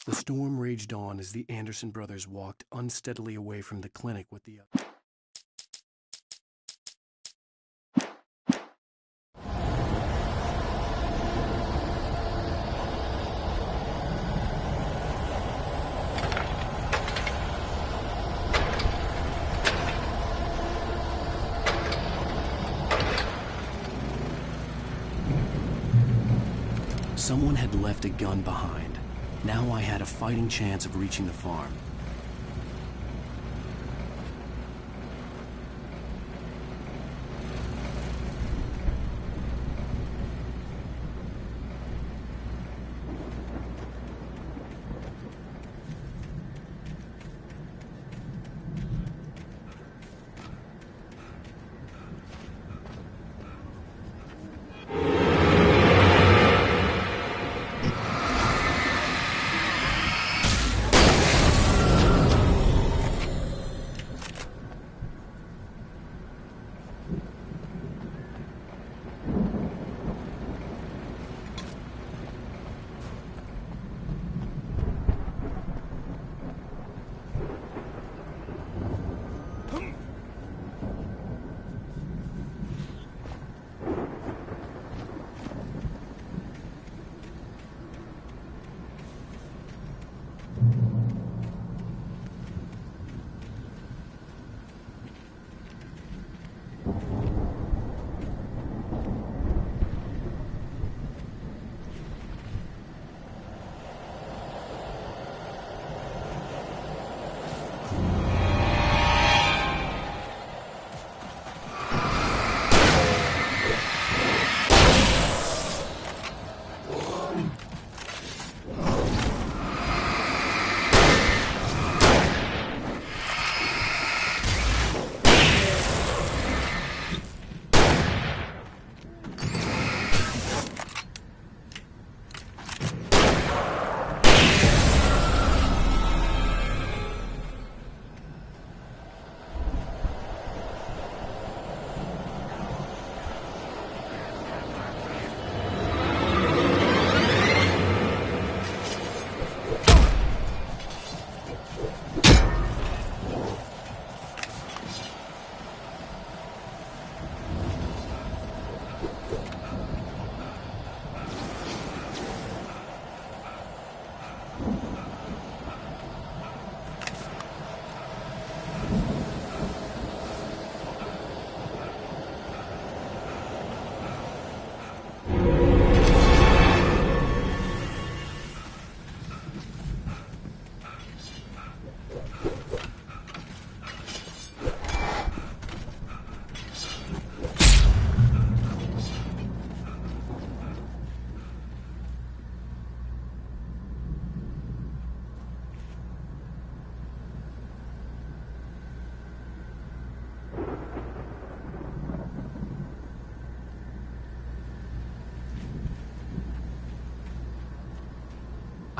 The storm raged on as the Anderson brothers walked unsteadily away from the clinic with the other. Someone had left a gun behind. Now I had a fighting chance of reaching the farm.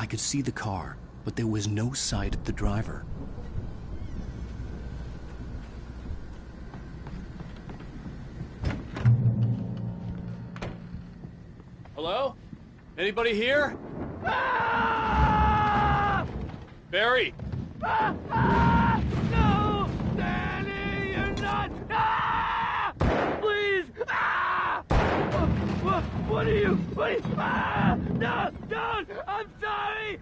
I could see the car, but there was no sight of the driver. Hello? Anybody here? Barry! No! Danny, you're not! Please! What are you? No! Don't! I'm sorry!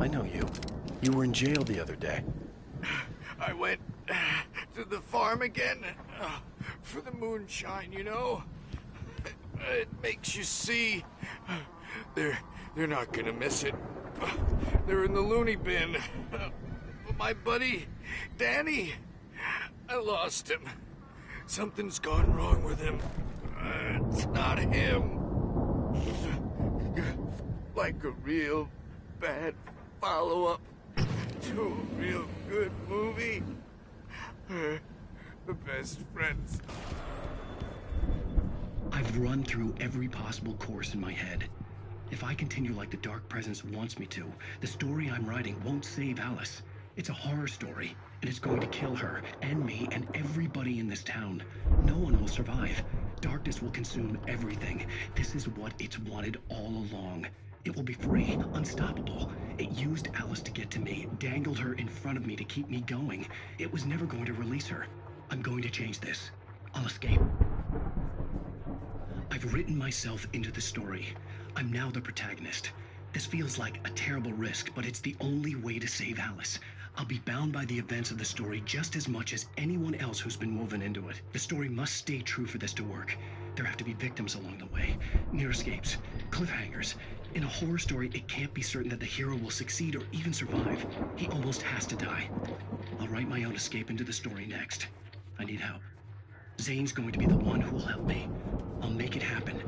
I know you. You were in jail the other day. I went to the farm again for the moonshine, you know? It makes you see. They're not gonna miss it. They're in the loony bin. But my buddy, Danny, I lost him. Something's gone wrong with him. It's not him. Like a real bad follow-up to a real good movie. We're the best friends. I've run through every possible course in my head. If I continue like the Dark Presence wants me to, the story I'm writing won't save Alice. It's a horror story, and it's going to kill her, and me, and everybody in this town. No one will survive. Darkness will consume everything. This is what it's wanted all along. It will be free, unstoppable. It used Alice to get to me, dangled her in front of me to keep me going. It was never going to release her. I'm going to change this. I'll escape. I've written myself into the story. I'm now the protagonist. This feels like a terrible risk, but it's the only way to save Alice. I'll be bound by the events of the story just as much as anyone else who's been woven into it. The story must stay true for this to work. There have to be victims along the way, near escapes, cliffhangers. In a horror story, it can't be certain that the hero will succeed or even survive. He almost has to die. I'll write my own escape into the story next. I need help. Zane's going to be the one who will help me. I'll make it happen.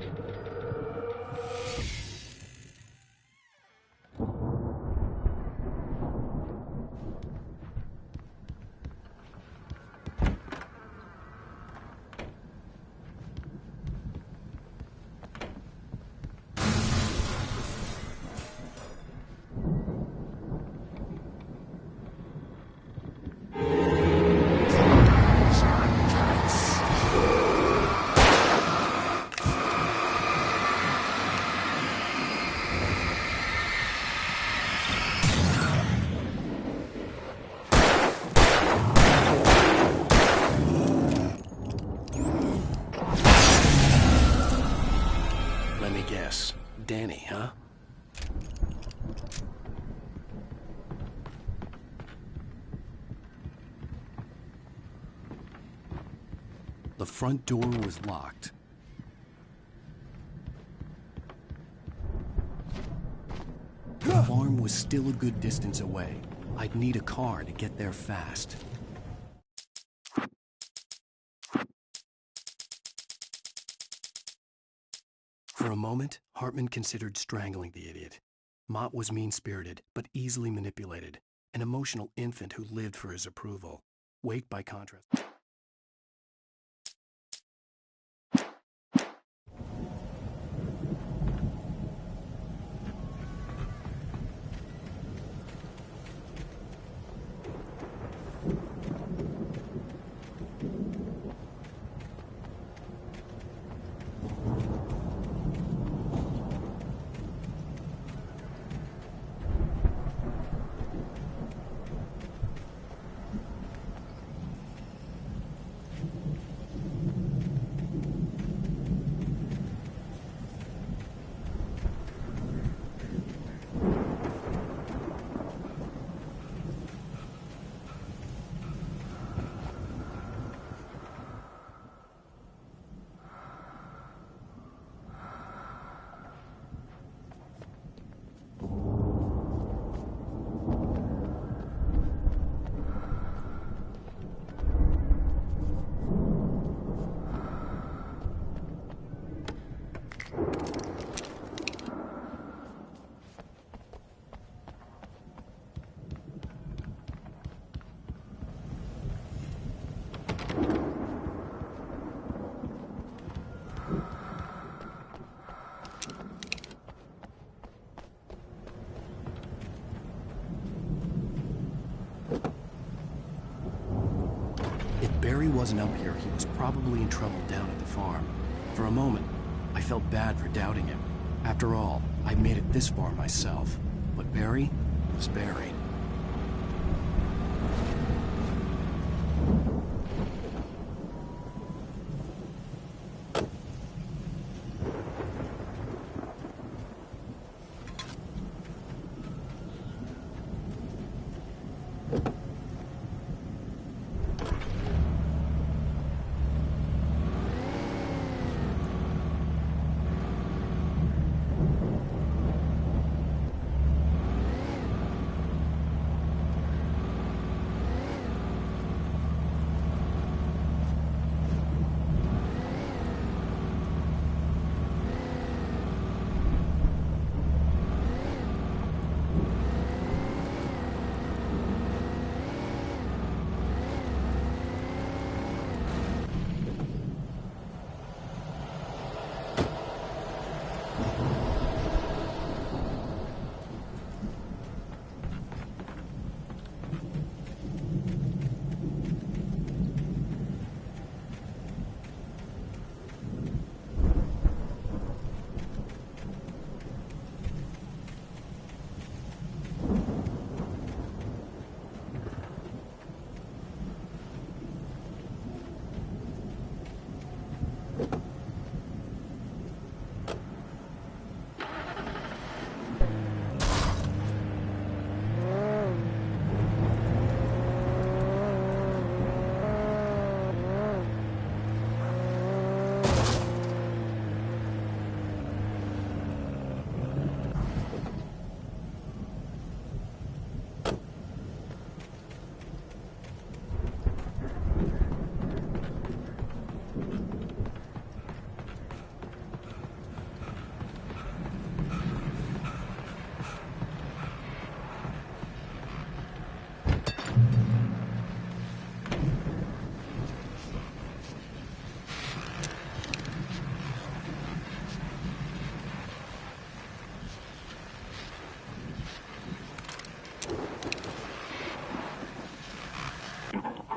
Let me guess. Danny, huh? The front door was locked. The farm was still a good distance away. I'd need a car to get there fast. For a moment, Hartman considered strangling the idiot. Mott was mean-spirited, but easily manipulated. An emotional infant who lived for his approval. Wake, by contrast... wasn't up here, he was probably in trouble down at the farm. For a moment, I felt bad for doubting him. After all, I'd made it this far myself. But Barry was Barry.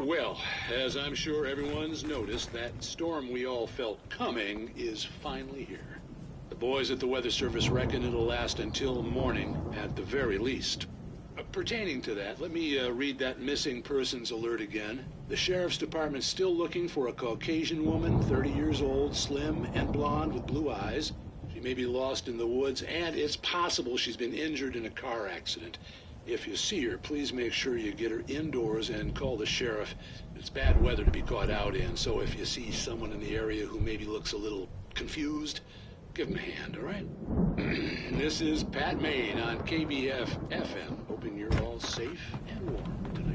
Well, as I'm sure everyone's noticed, that storm we all felt coming is finally here. The boys at the Weather Service reckon it'll last until morning at the very least. Pertaining to that, let me read that missing persons alert again. The Sheriff's Department's still looking for a Caucasian woman, 30 years old, slim and blonde with blue eyes. She may be lost in the woods, and it's possible she's been injured in a car accident. If you see her, please make sure you get her indoors and call the sheriff. It's bad weather to be caught out in, so if you see someone in the area who maybe looks a little confused, give him a hand, all right? This is Pat Maine on KBF FM, hoping you're all safe and warm tonight.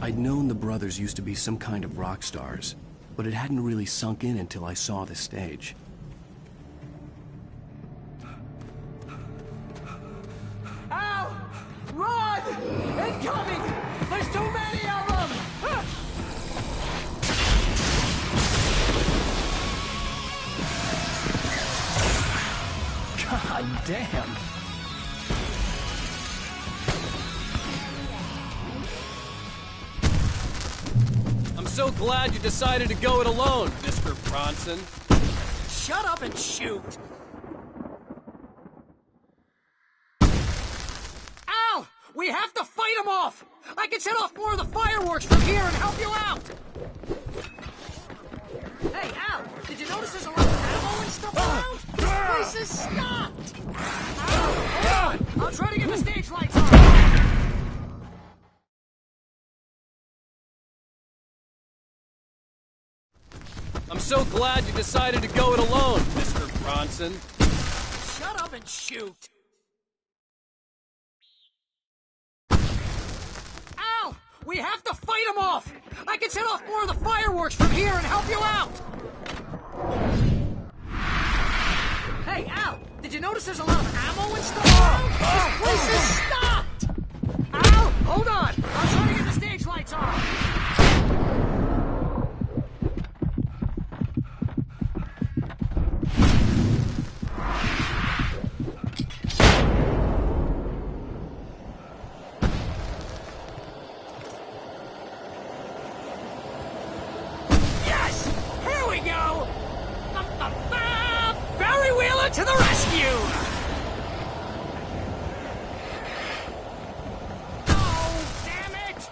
I'd known the brothers used to be some kind of rock stars, but it hadn't really sunk in until I saw the stage. Al! Run! Incoming! There's too many of them! God damn! I'm so glad you decided to go it alone, Mr. Bronson. Shut up and shoot! Al! We have to fight them off! I can set off more of the fireworks from here and help you out! Hey, Al! Did you notice there's a lot of ammo and stuff around? This place is stopped! Al, hold on! I'll try to get the stage lights on! I'm so glad you decided to go it alone, Mr. Bronson. Shut up and shoot! Al! We have to fight them off! I can set off more of the fireworks from here and help you out! Hey, Al! Did you notice there's a lot of ammo and stuff around? This place is stopped! Al! Hold on! I'll try to get the stage lights on! To the rescue! Oh, damn it!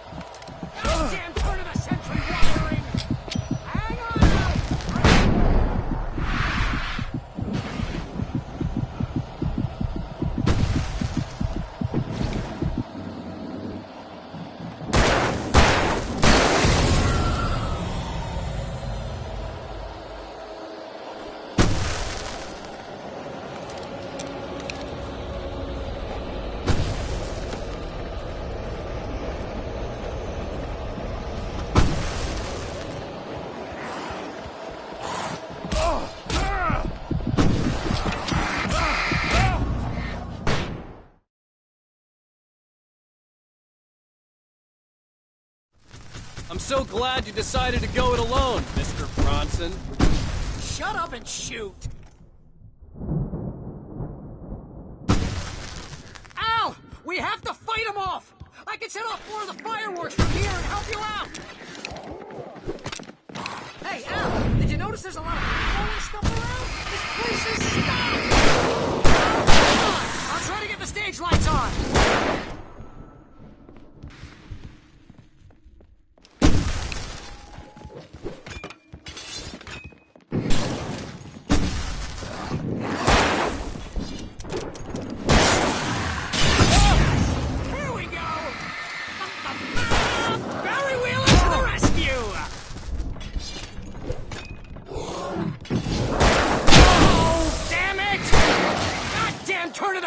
Goddamn turn of the century wiring! Hang on! I'm so glad you decided to go it alone, Mr. Bronson. Shut up and shoot! Al! We have to fight them off! I can set off more of the fireworks from here and help you out! Hey, Al! Did you notice there's a lot of ammo and stuff around? This place is stopped! Hold on! I'll try to get the stage lights on!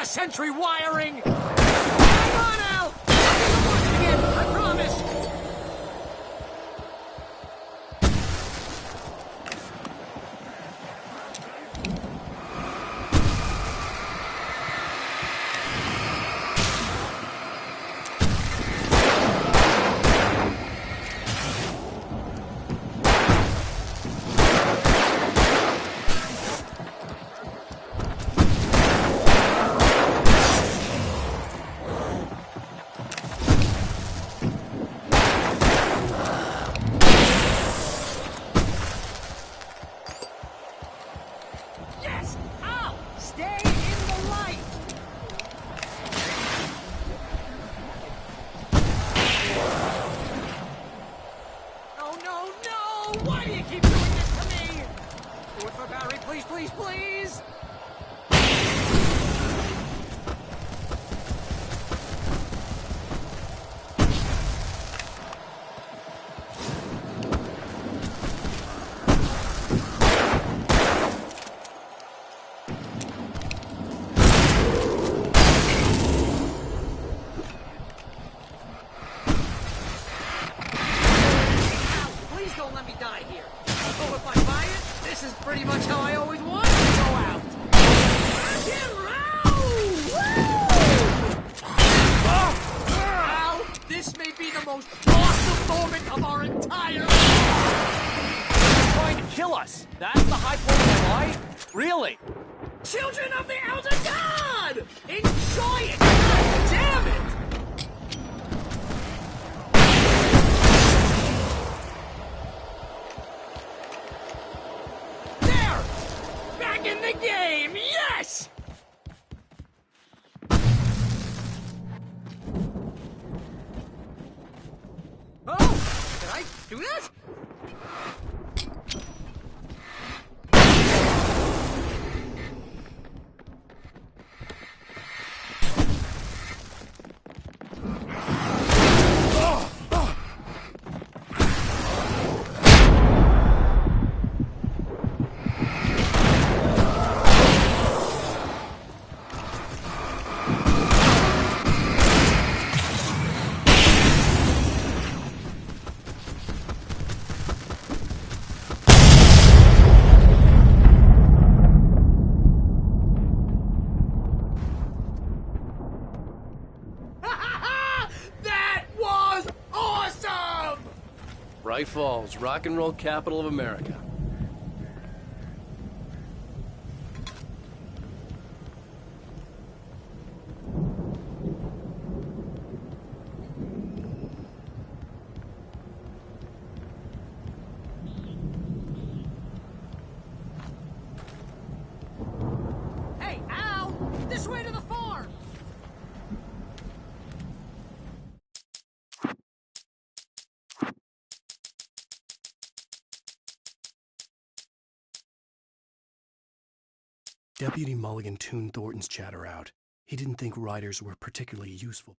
Century wiring! Hang on, Al! I'll work again, I promise! Please, please, please! So if I buy it, this is pretty much how I always wanted to go out. Rock and roll! Now, this may be the most awesome moment of our entire life. They're trying to kill us. That's the high point of my life? Really? Children of the Elder God! Enjoy it! God damn it! There! Back in the game! Yes! Oh! Did I do that? That was awesome! Bright Falls, rock and roll capital of America. Hey, Al! This way to the farm! Deputy Mulligan tuned Thornton's chatter out. He didn't think riders were particularly useful.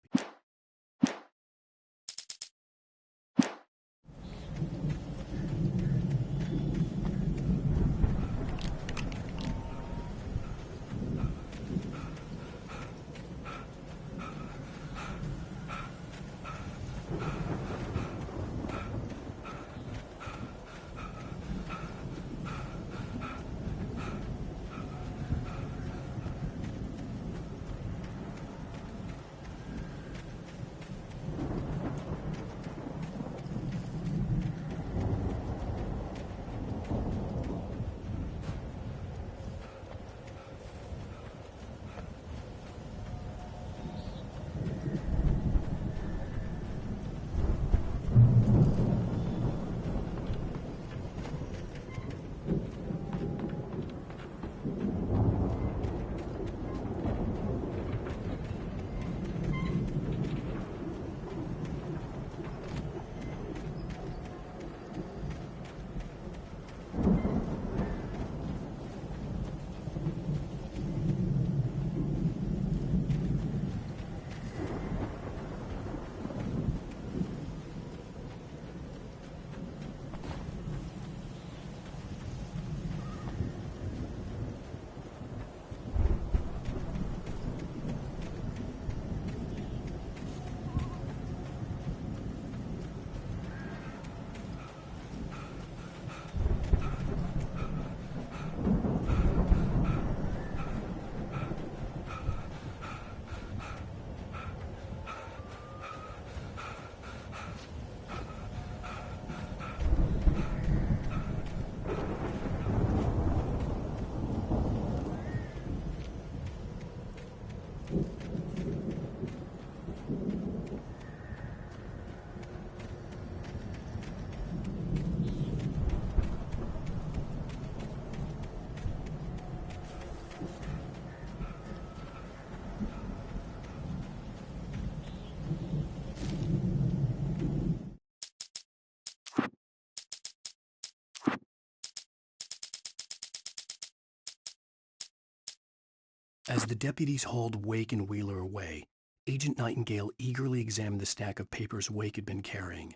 As the deputies hauled Wake and Wheeler away, Agent Nightingale eagerly examined the stack of papers Wake had been carrying.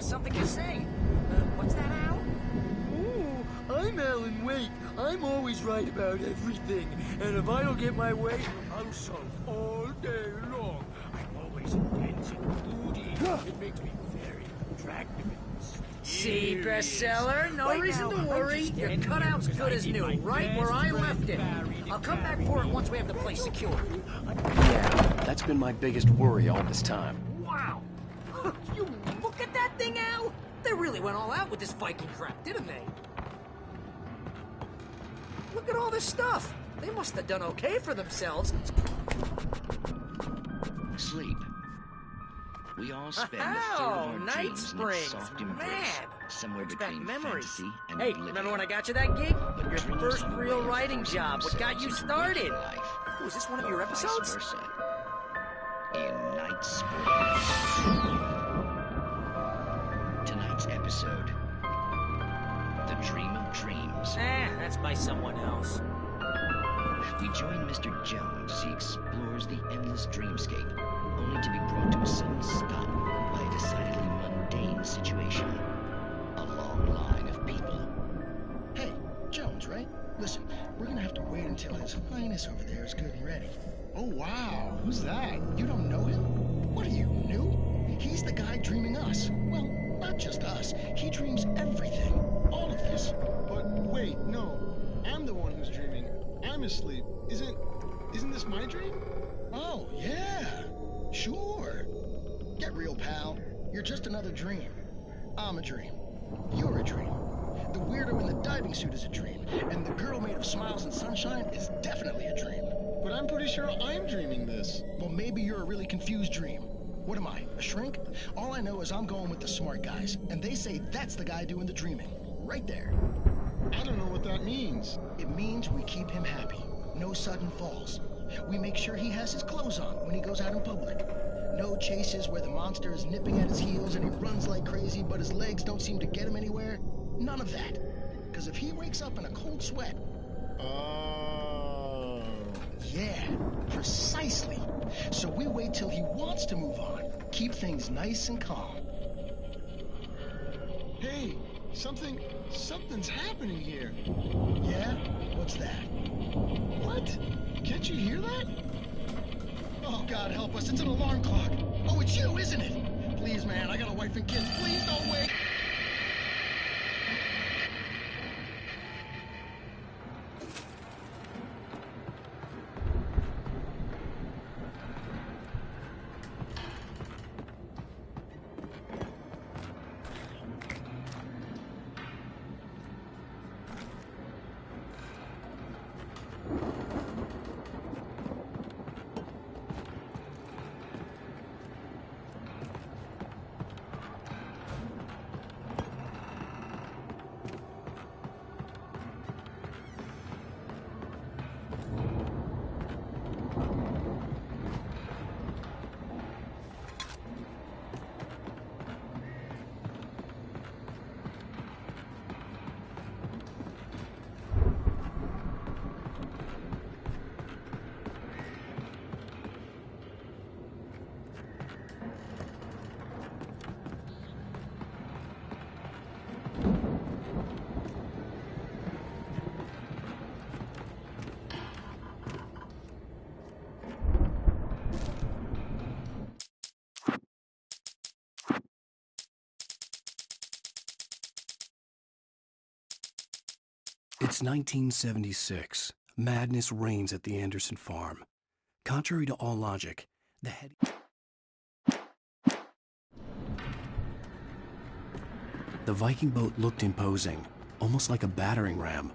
has something to say. What's that, Al? Oh, I'm Alan Wake. I'm always right about everything. And if I don't get my way, I'll solve all day long. I'm always intense and moody. It makes me very attractive and See, bestseller, no Right reason now, to worry. I'm just Your standing cutout's here good as 'cause I new, need my right where I best left it. friend I'll come back for it once we have the place secured. Yeah, that's been my biggest worry all this time. Wow! You look at that thing, Al! They really went all out with this Viking crap, didn't they? Look at all this stuff. They must have done okay for themselves. Sleep. We all spend a third Oh, of our Night dreams in Springs, its soft embrace, man. somewhere Brings back between memories. fantasy and Hey, oblivion. remember when I got you that gig? Your Dreams first have a real way of writing forcing job. What got you themselves into started? waking life, Oh, is this one of or your vice episodes? versa. In Night Springs. Tonight's episode, The Dream of Dreams. That's by someone else. We join Mr. Jones as he explores the endless dreamscape, only to be brought to a sudden stop by a decidedly mundane situation. A long line of people. Hey, Jones, right? Listen, we're gonna have to wait until His Highness over there is good and ready. Oh, wow. Who's that? You don't know him? What are you, new? He's the guy dreaming us. Well, not just us. He dreams everything. All of this. But wait, no. I'm the one who's dreaming. I'm asleep. Isn't this my dream? Oh, yeah. Sure. Get real, pal. You're just another dream. I'm a dream. You're a dream. The weirdo in the diving suit is a dream. And the girl made of smiles and sunshine is definitely a dream. But I'm pretty sure I'm dreaming this. Well, maybe you're a really confused dream. What am I, a shrink? All I know is I'm going with the smart guys. And they say that's the guy doing the dreaming. Right there. I don't know what that means. It means we keep him happy. No sudden falls. We make sure he has his clothes on when he goes out in public. No chases where the monster is nipping at his heels and he runs like crazy, but his legs don't seem to get him anywhere. None of that. Because if he wakes up in a cold sweat... Oh... Yeah, precisely. So we wait till he wants to move on. Keep things nice and calm. Hey, something's happening here. Yeah? What's that? What? Can't you hear that? Oh, God help us, it's an alarm clock. Oh, it's you, isn't it? Please, man, I got a wife and kids. Please don't wait. It's 1976. Madness reigns at the Anderson farm. Contrary to all logic, the head... The Viking boat looked imposing, almost like a battering ram.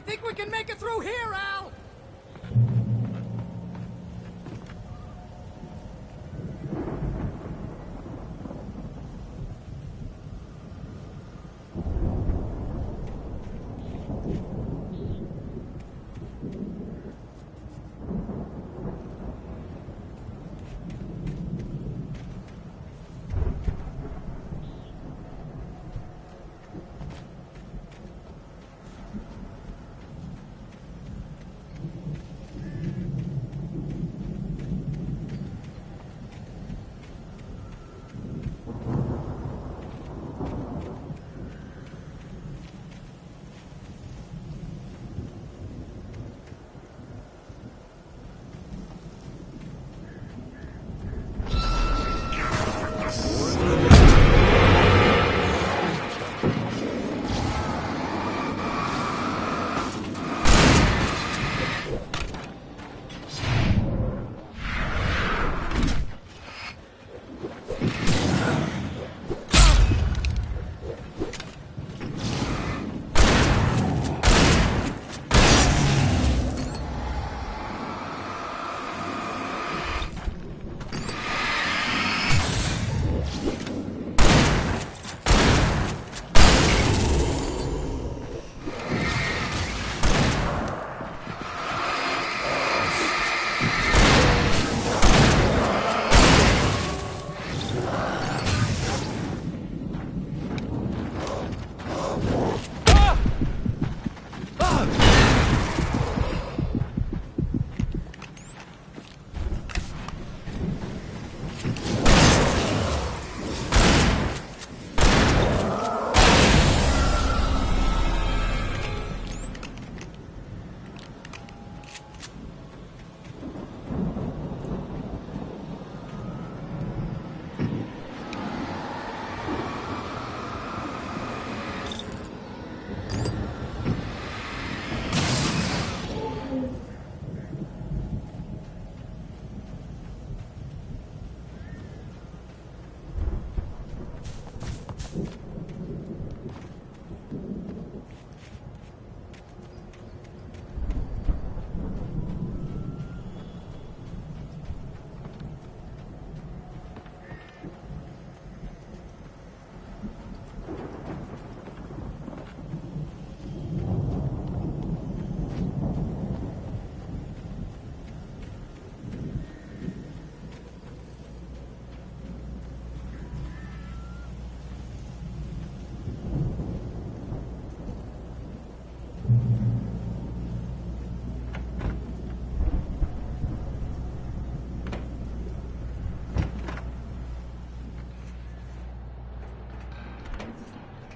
think we can make it through here, Al!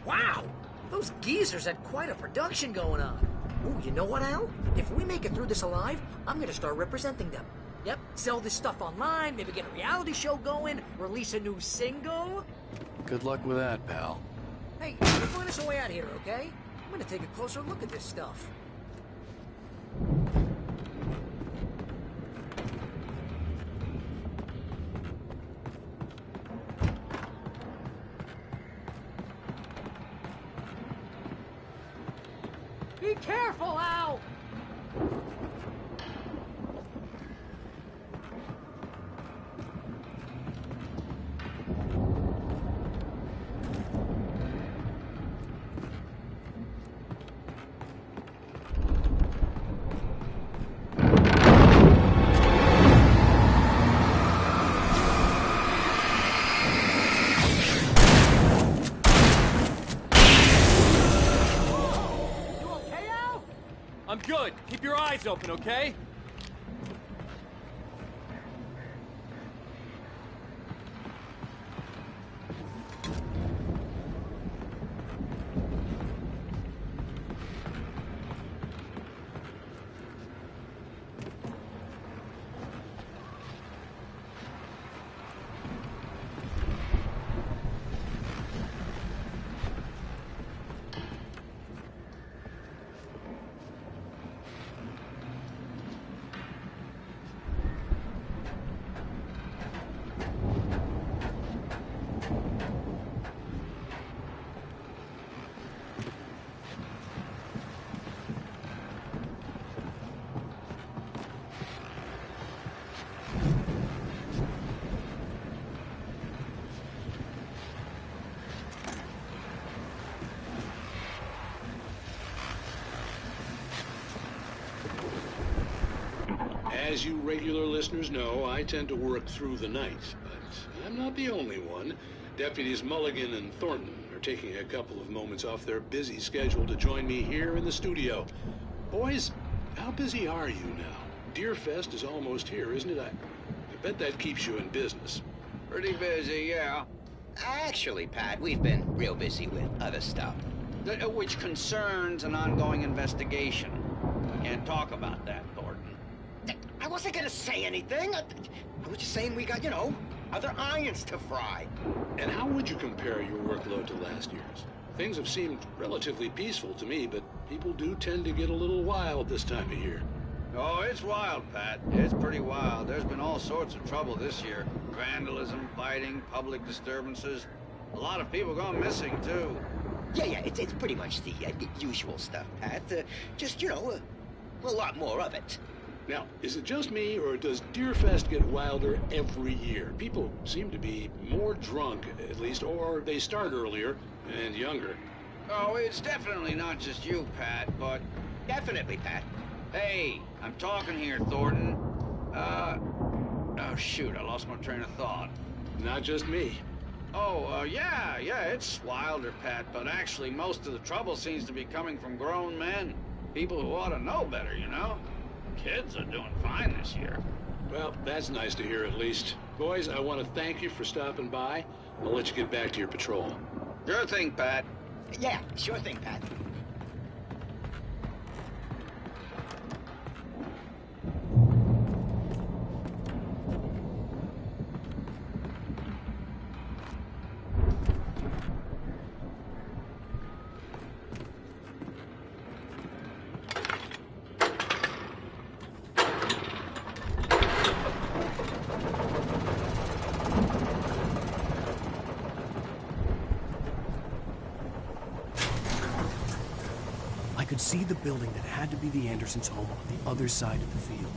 Wow! Those geezers had quite a production going on. Ooh, you know what, Al? If we make it through this alive, I'm gonna start representing them. Yep, sell this stuff online, maybe get a reality show going, release a new single. Good luck with that, pal. Hey, you find us a way out here, okay? I'm gonna take a closer look at this stuff. Be careful, Al! I'm good. Keep your eyes open, okay? As you regular listeners know, I tend to work through the night, but I'm not the only one. Deputies Mulligan and Thornton are taking a couple of moments off their busy schedule to join me here in the studio. Boys, how busy are you now? Deerfest is almost here, isn't it? I bet that keeps you in business. Pretty busy, yeah. Actually, Pat, we've been real busy with other stuff, which concerns an ongoing investigation. Can't talk about that, Thornton. I wasn't gonna say anything. I was just saying we got, other irons to fry. And how would you compare your workload to last year's? Things have seemed relatively peaceful to me, but people do tend to get a little wild this time of year. Oh, it's wild, Pat. It's pretty wild. There's been all sorts of trouble this year. Vandalism, fighting, public disturbances. A lot of people gone missing, too. Yeah, it's pretty much the usual stuff, Pat. Just, a lot more of it. Now, is it just me, or does Deerfest get wilder every year? People seem to be more drunk, at least, or they start earlier and younger. Oh, it's definitely not just you, Pat, but... Definitely, Pat. Hey, I'm talking here, Thornton. Oh, shoot, I lost my train of thought. Not just me. Oh, yeah, it's wilder, Pat, but actually most of the trouble seems to be coming from grown men. People who ought to know better, Kids are doing fine this year. Well, that's nice to hear at least. Boys, I want to thank you for stopping by. I'll let you get back to your patrol. Sure thing, Pat. Yeah, sure thing, Pat. I could see the building that had to be the Andersons' home on the other side of the field.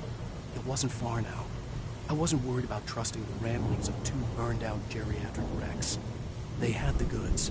It wasn't far now. I wasn't worried about trusting the ramblings of two burned-out geriatric wrecks. They had the goods.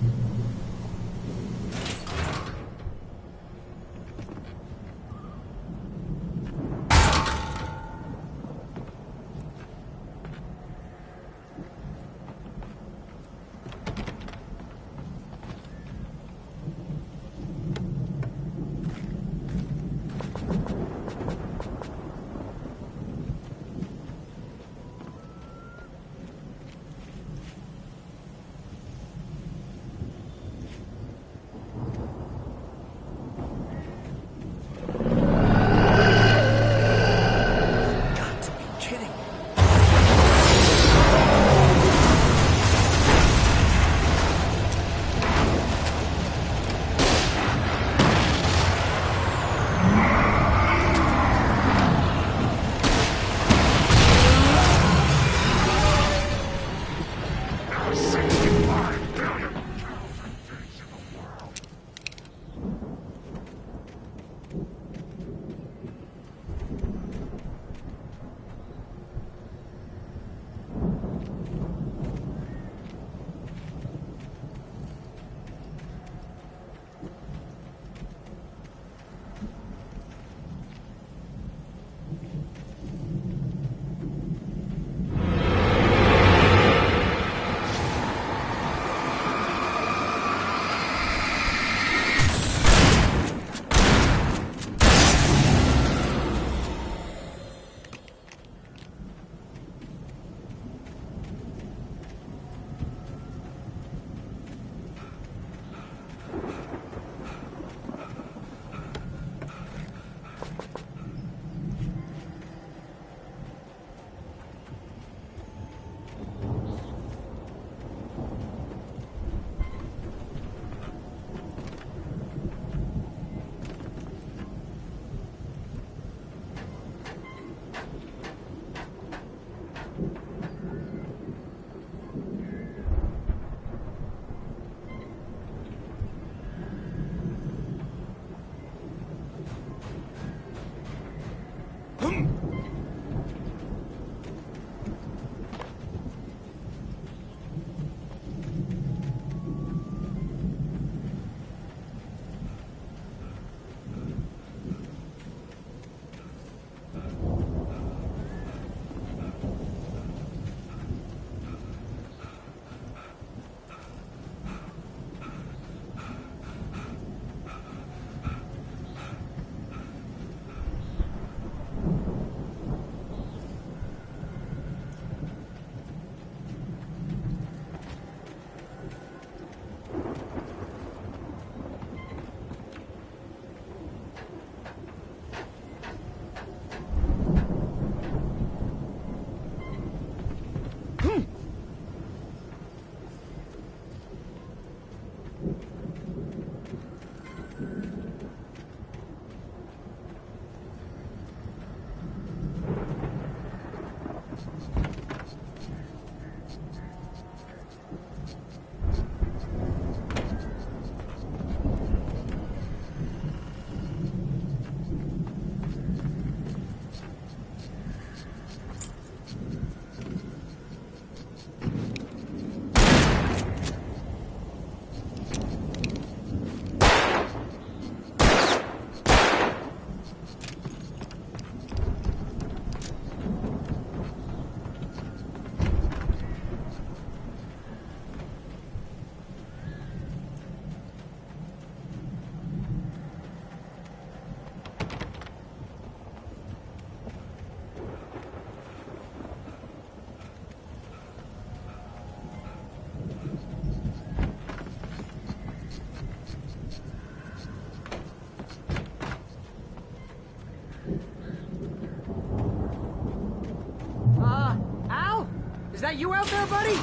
that you out there, buddy?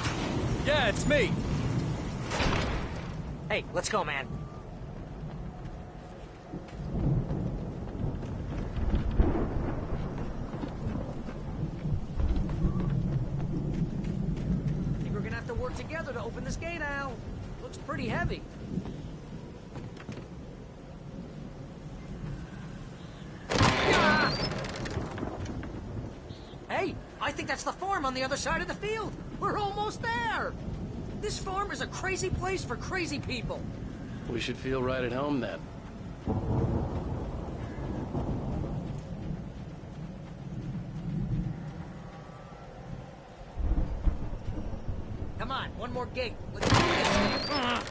Yeah, it's me. Hey, let's go, man. Think we're gonna have to work together to open this gate, Al. Looks pretty heavy. Hey, I think that's the farm on the other side of the field. We're almost there. This farm is a crazy place for crazy people. We should feel right at home then. Come on, one more gate. Let's do this.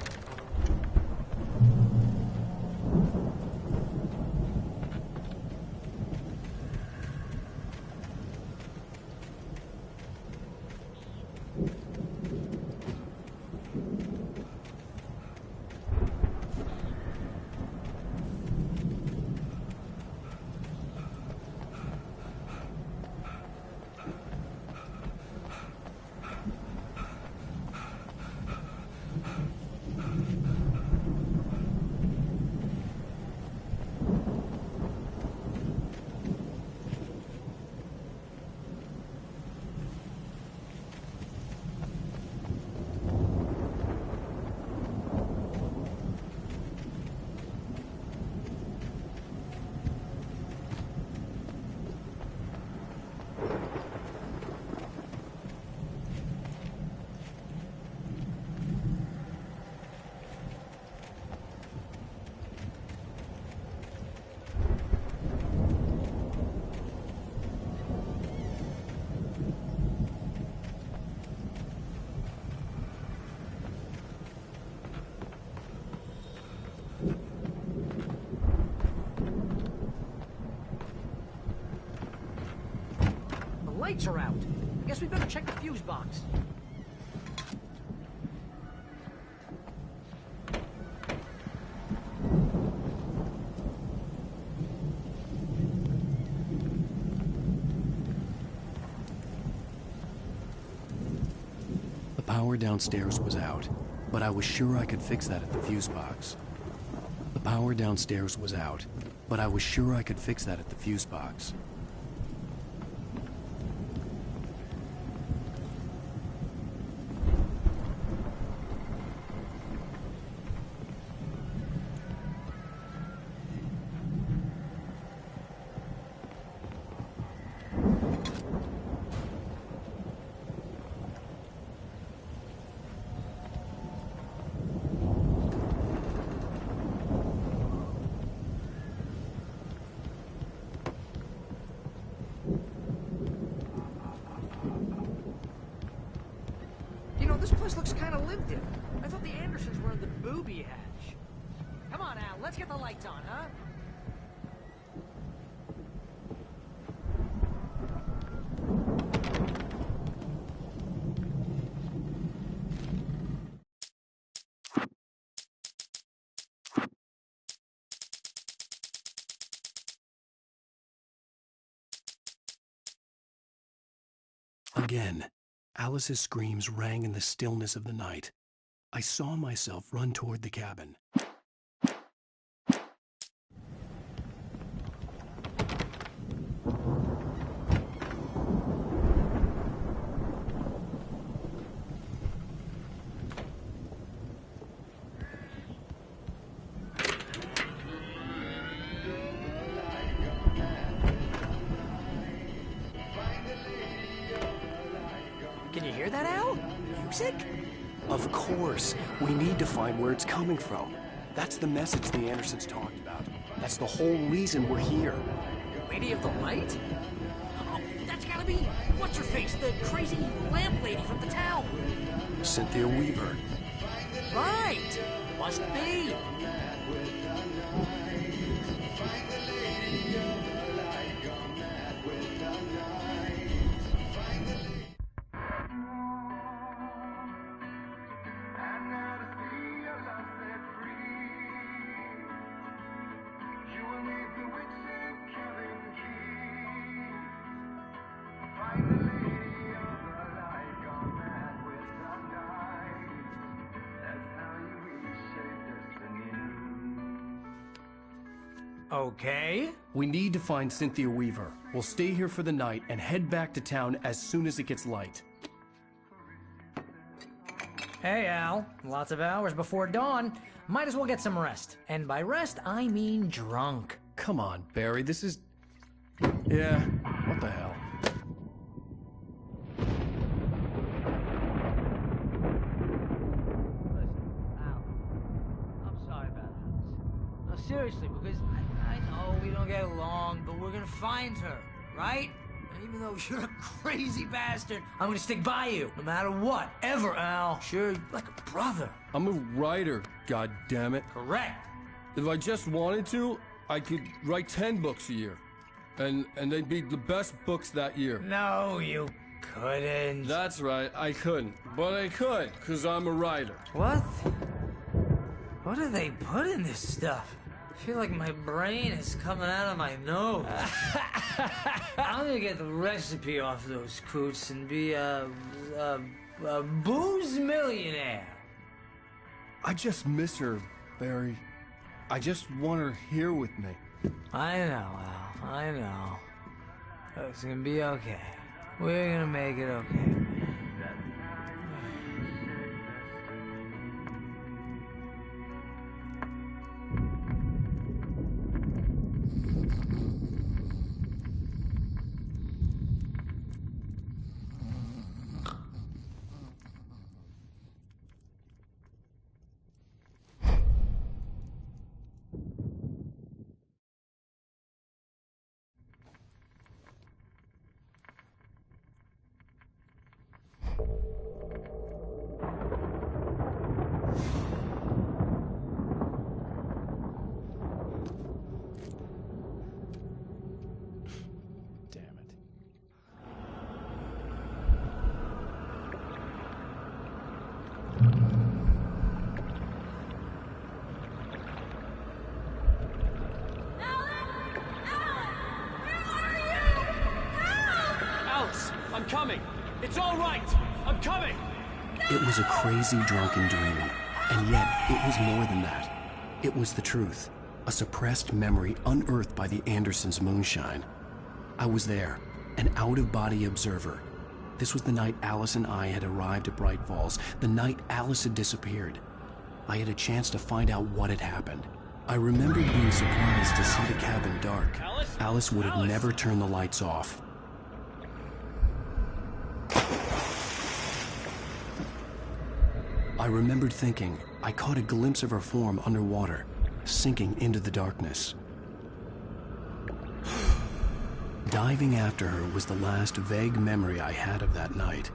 Lights are out. I guess we better check the fuse box. The power downstairs was out, but I was sure I could fix that at the fuse box. The power downstairs was out, but I was sure I could fix that at the fuse box. This place looks kind of lived in. I thought the Andersons were in the booby hatch. Come on, Al, let's get the lights on, huh? Again, Alice's screams rang in the stillness of the night. I saw myself run toward the cabin. Can you hear that, Al? Music? Of course. We need to find where it's coming from. That's the message the Andersons talked about. That's the whole reason we're here. Lady of the Light? Oh, that's gotta be... What's-her-face? The crazy lamp lady from the town. Cynthia Weaver. Right! Must be. Okay. We need to find Cynthia Weaver. We'll stay here for the night and head back to town as soon as it gets light. Hey, Al. Lots of hours before dawn. Might as well get some rest. And by rest, I mean drunk. Come on, Barry, this is... Yeah, what the hell? No, seriously, because I know we don't get along, but we're gonna find her, right? And even though you're a crazy bastard, I'm gonna stick by you, no matter what, ever, Al. Sure, you're like a brother. I'm a writer, goddammit. Correct. If I just wanted to, I could write 10 books a year. And they'd be the best books that year. No, you couldn't. That's right, I couldn't. But I could, because I'm a writer. What? What do they put in this stuff? I feel like my brain is coming out of my nose. I'm gonna get the recipe off those coots and be a booze millionaire. I just miss her, Barry. I just want her here with me. I know, Al. I know. It's gonna be okay. We're gonna make it okay. I'm coming! It's all right! I'm coming! It was a crazy, drunken dream. And yet, it was more than that. It was the truth. A suppressed memory unearthed by the Andersons' moonshine. I was there, an out-of-body observer. This was the night Alice and I had arrived at Bright Falls, the night Alice had disappeared. I had a chance to find out what had happened. I remembered being surprised to see the cabin dark. Alice would have never turned the lights off. I remembered thinking I caught a glimpse of her form underwater, sinking into the darkness. Diving after her was the last vague memory I had of that night.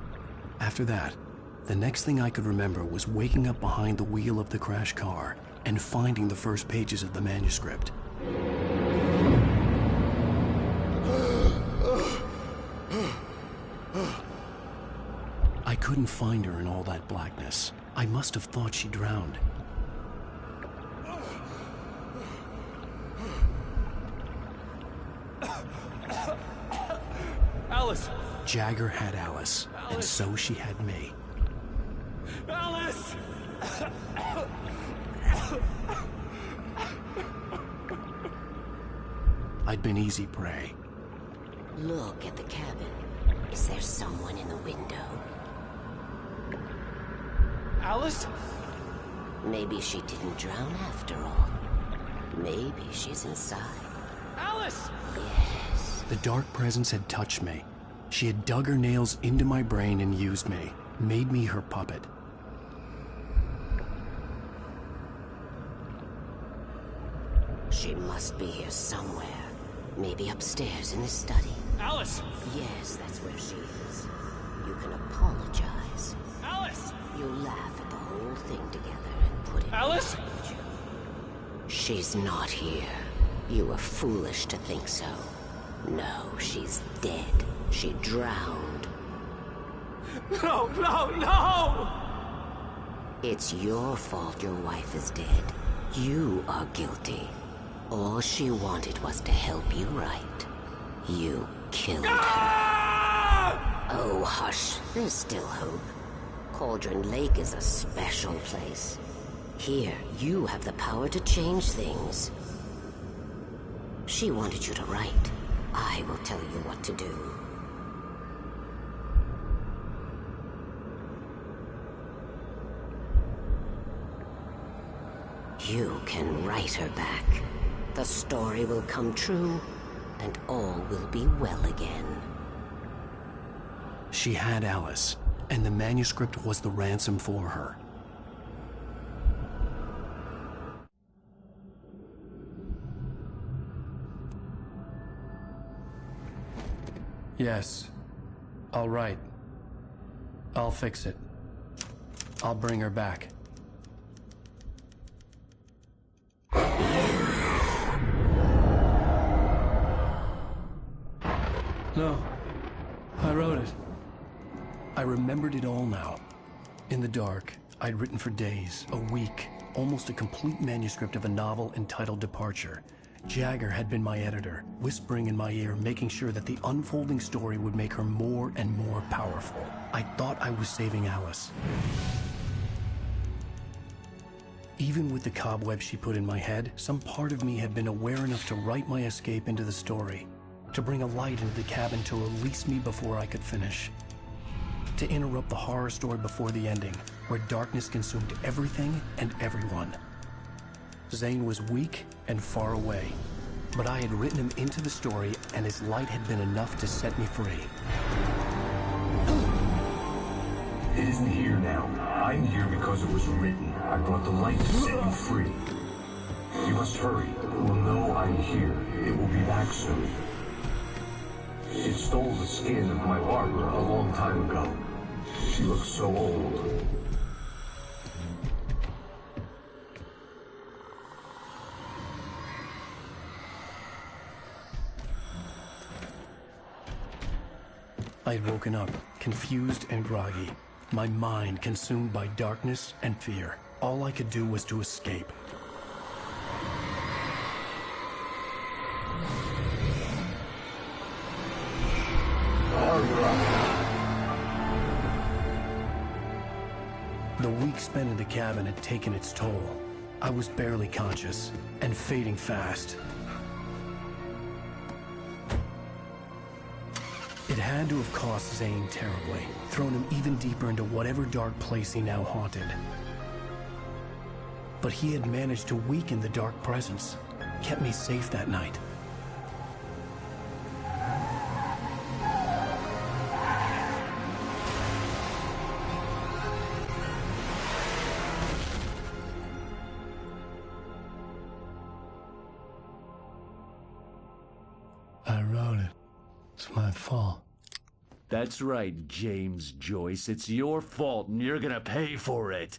After that, the next thing I could remember was waking up behind the wheel of the crashed car and finding the first pages of the manuscript. I couldn't find her in all that blackness. I must have thought she drowned. Alice! Jagger had Alice, and so she had me. Alice! I'd been easy prey. Look at the cabin. Is there someone in the window? Alice? Maybe she didn't drown after all. Maybe she's inside. Alice! Yes. The dark presence had touched me. She had dug her nails into my brain and used me, made me her puppet. She must be here somewhere. Maybe upstairs in the study. Alice! Yes, that's where she is. You can apologize. Alice! You laugh at the whole thing together and put it... Alice! She's not here. You were foolish to think so. No, she's dead. She drowned. No, no, no! It's your fault your wife is dead. You are guilty. All she wanted was to help you right. You killed her. Oh, hush. There's still hope. Cauldron Lake is a special place. Here, you have the power to change things. She wanted you to write. I will tell you what to do. You can write her back. The story will come true, and all will be well again. She had Alice, and the manuscript was the ransom for her. Yes. All right. I'll fix it. I'll bring her back. No. I wrote it. I remembered it all now. In the dark, I'd written for days, a week, almost a complete manuscript of a novel entitled Departure. Jagger had been my editor, whispering in my ear, making sure that the unfolding story would make her more and more powerful. I thought I was saving Alice. Even with the cobwebs she put in my head, some part of me had been aware enough to write my escape into the story, to bring a light into the cabin to release me before I could finish, to interrupt the horror story before the ending, where darkness consumed everything and everyone. Zane was weak and far away, but I had written him into the story, and his light had been enough to set me free. It isn't here now. I'm here because it was written. I brought the light to set you free. You must hurry. It will know I'm here. It will be back soon. It stole the skin of my barber a long time ago. She looks so old. I had woken up, confused and groggy, my mind consumed by darkness and fear. All I could do was to escape. The week spent in the cabin had taken its toll. I was barely conscious, and fading fast. It had to have cost Zane terribly, thrown him even deeper into whatever dark place he now haunted. But he had managed to weaken the dark presence, kept me safe that night. I wrote it. It's my fault. That's right, James Joyce. It's your fault, and you're gonna pay for it.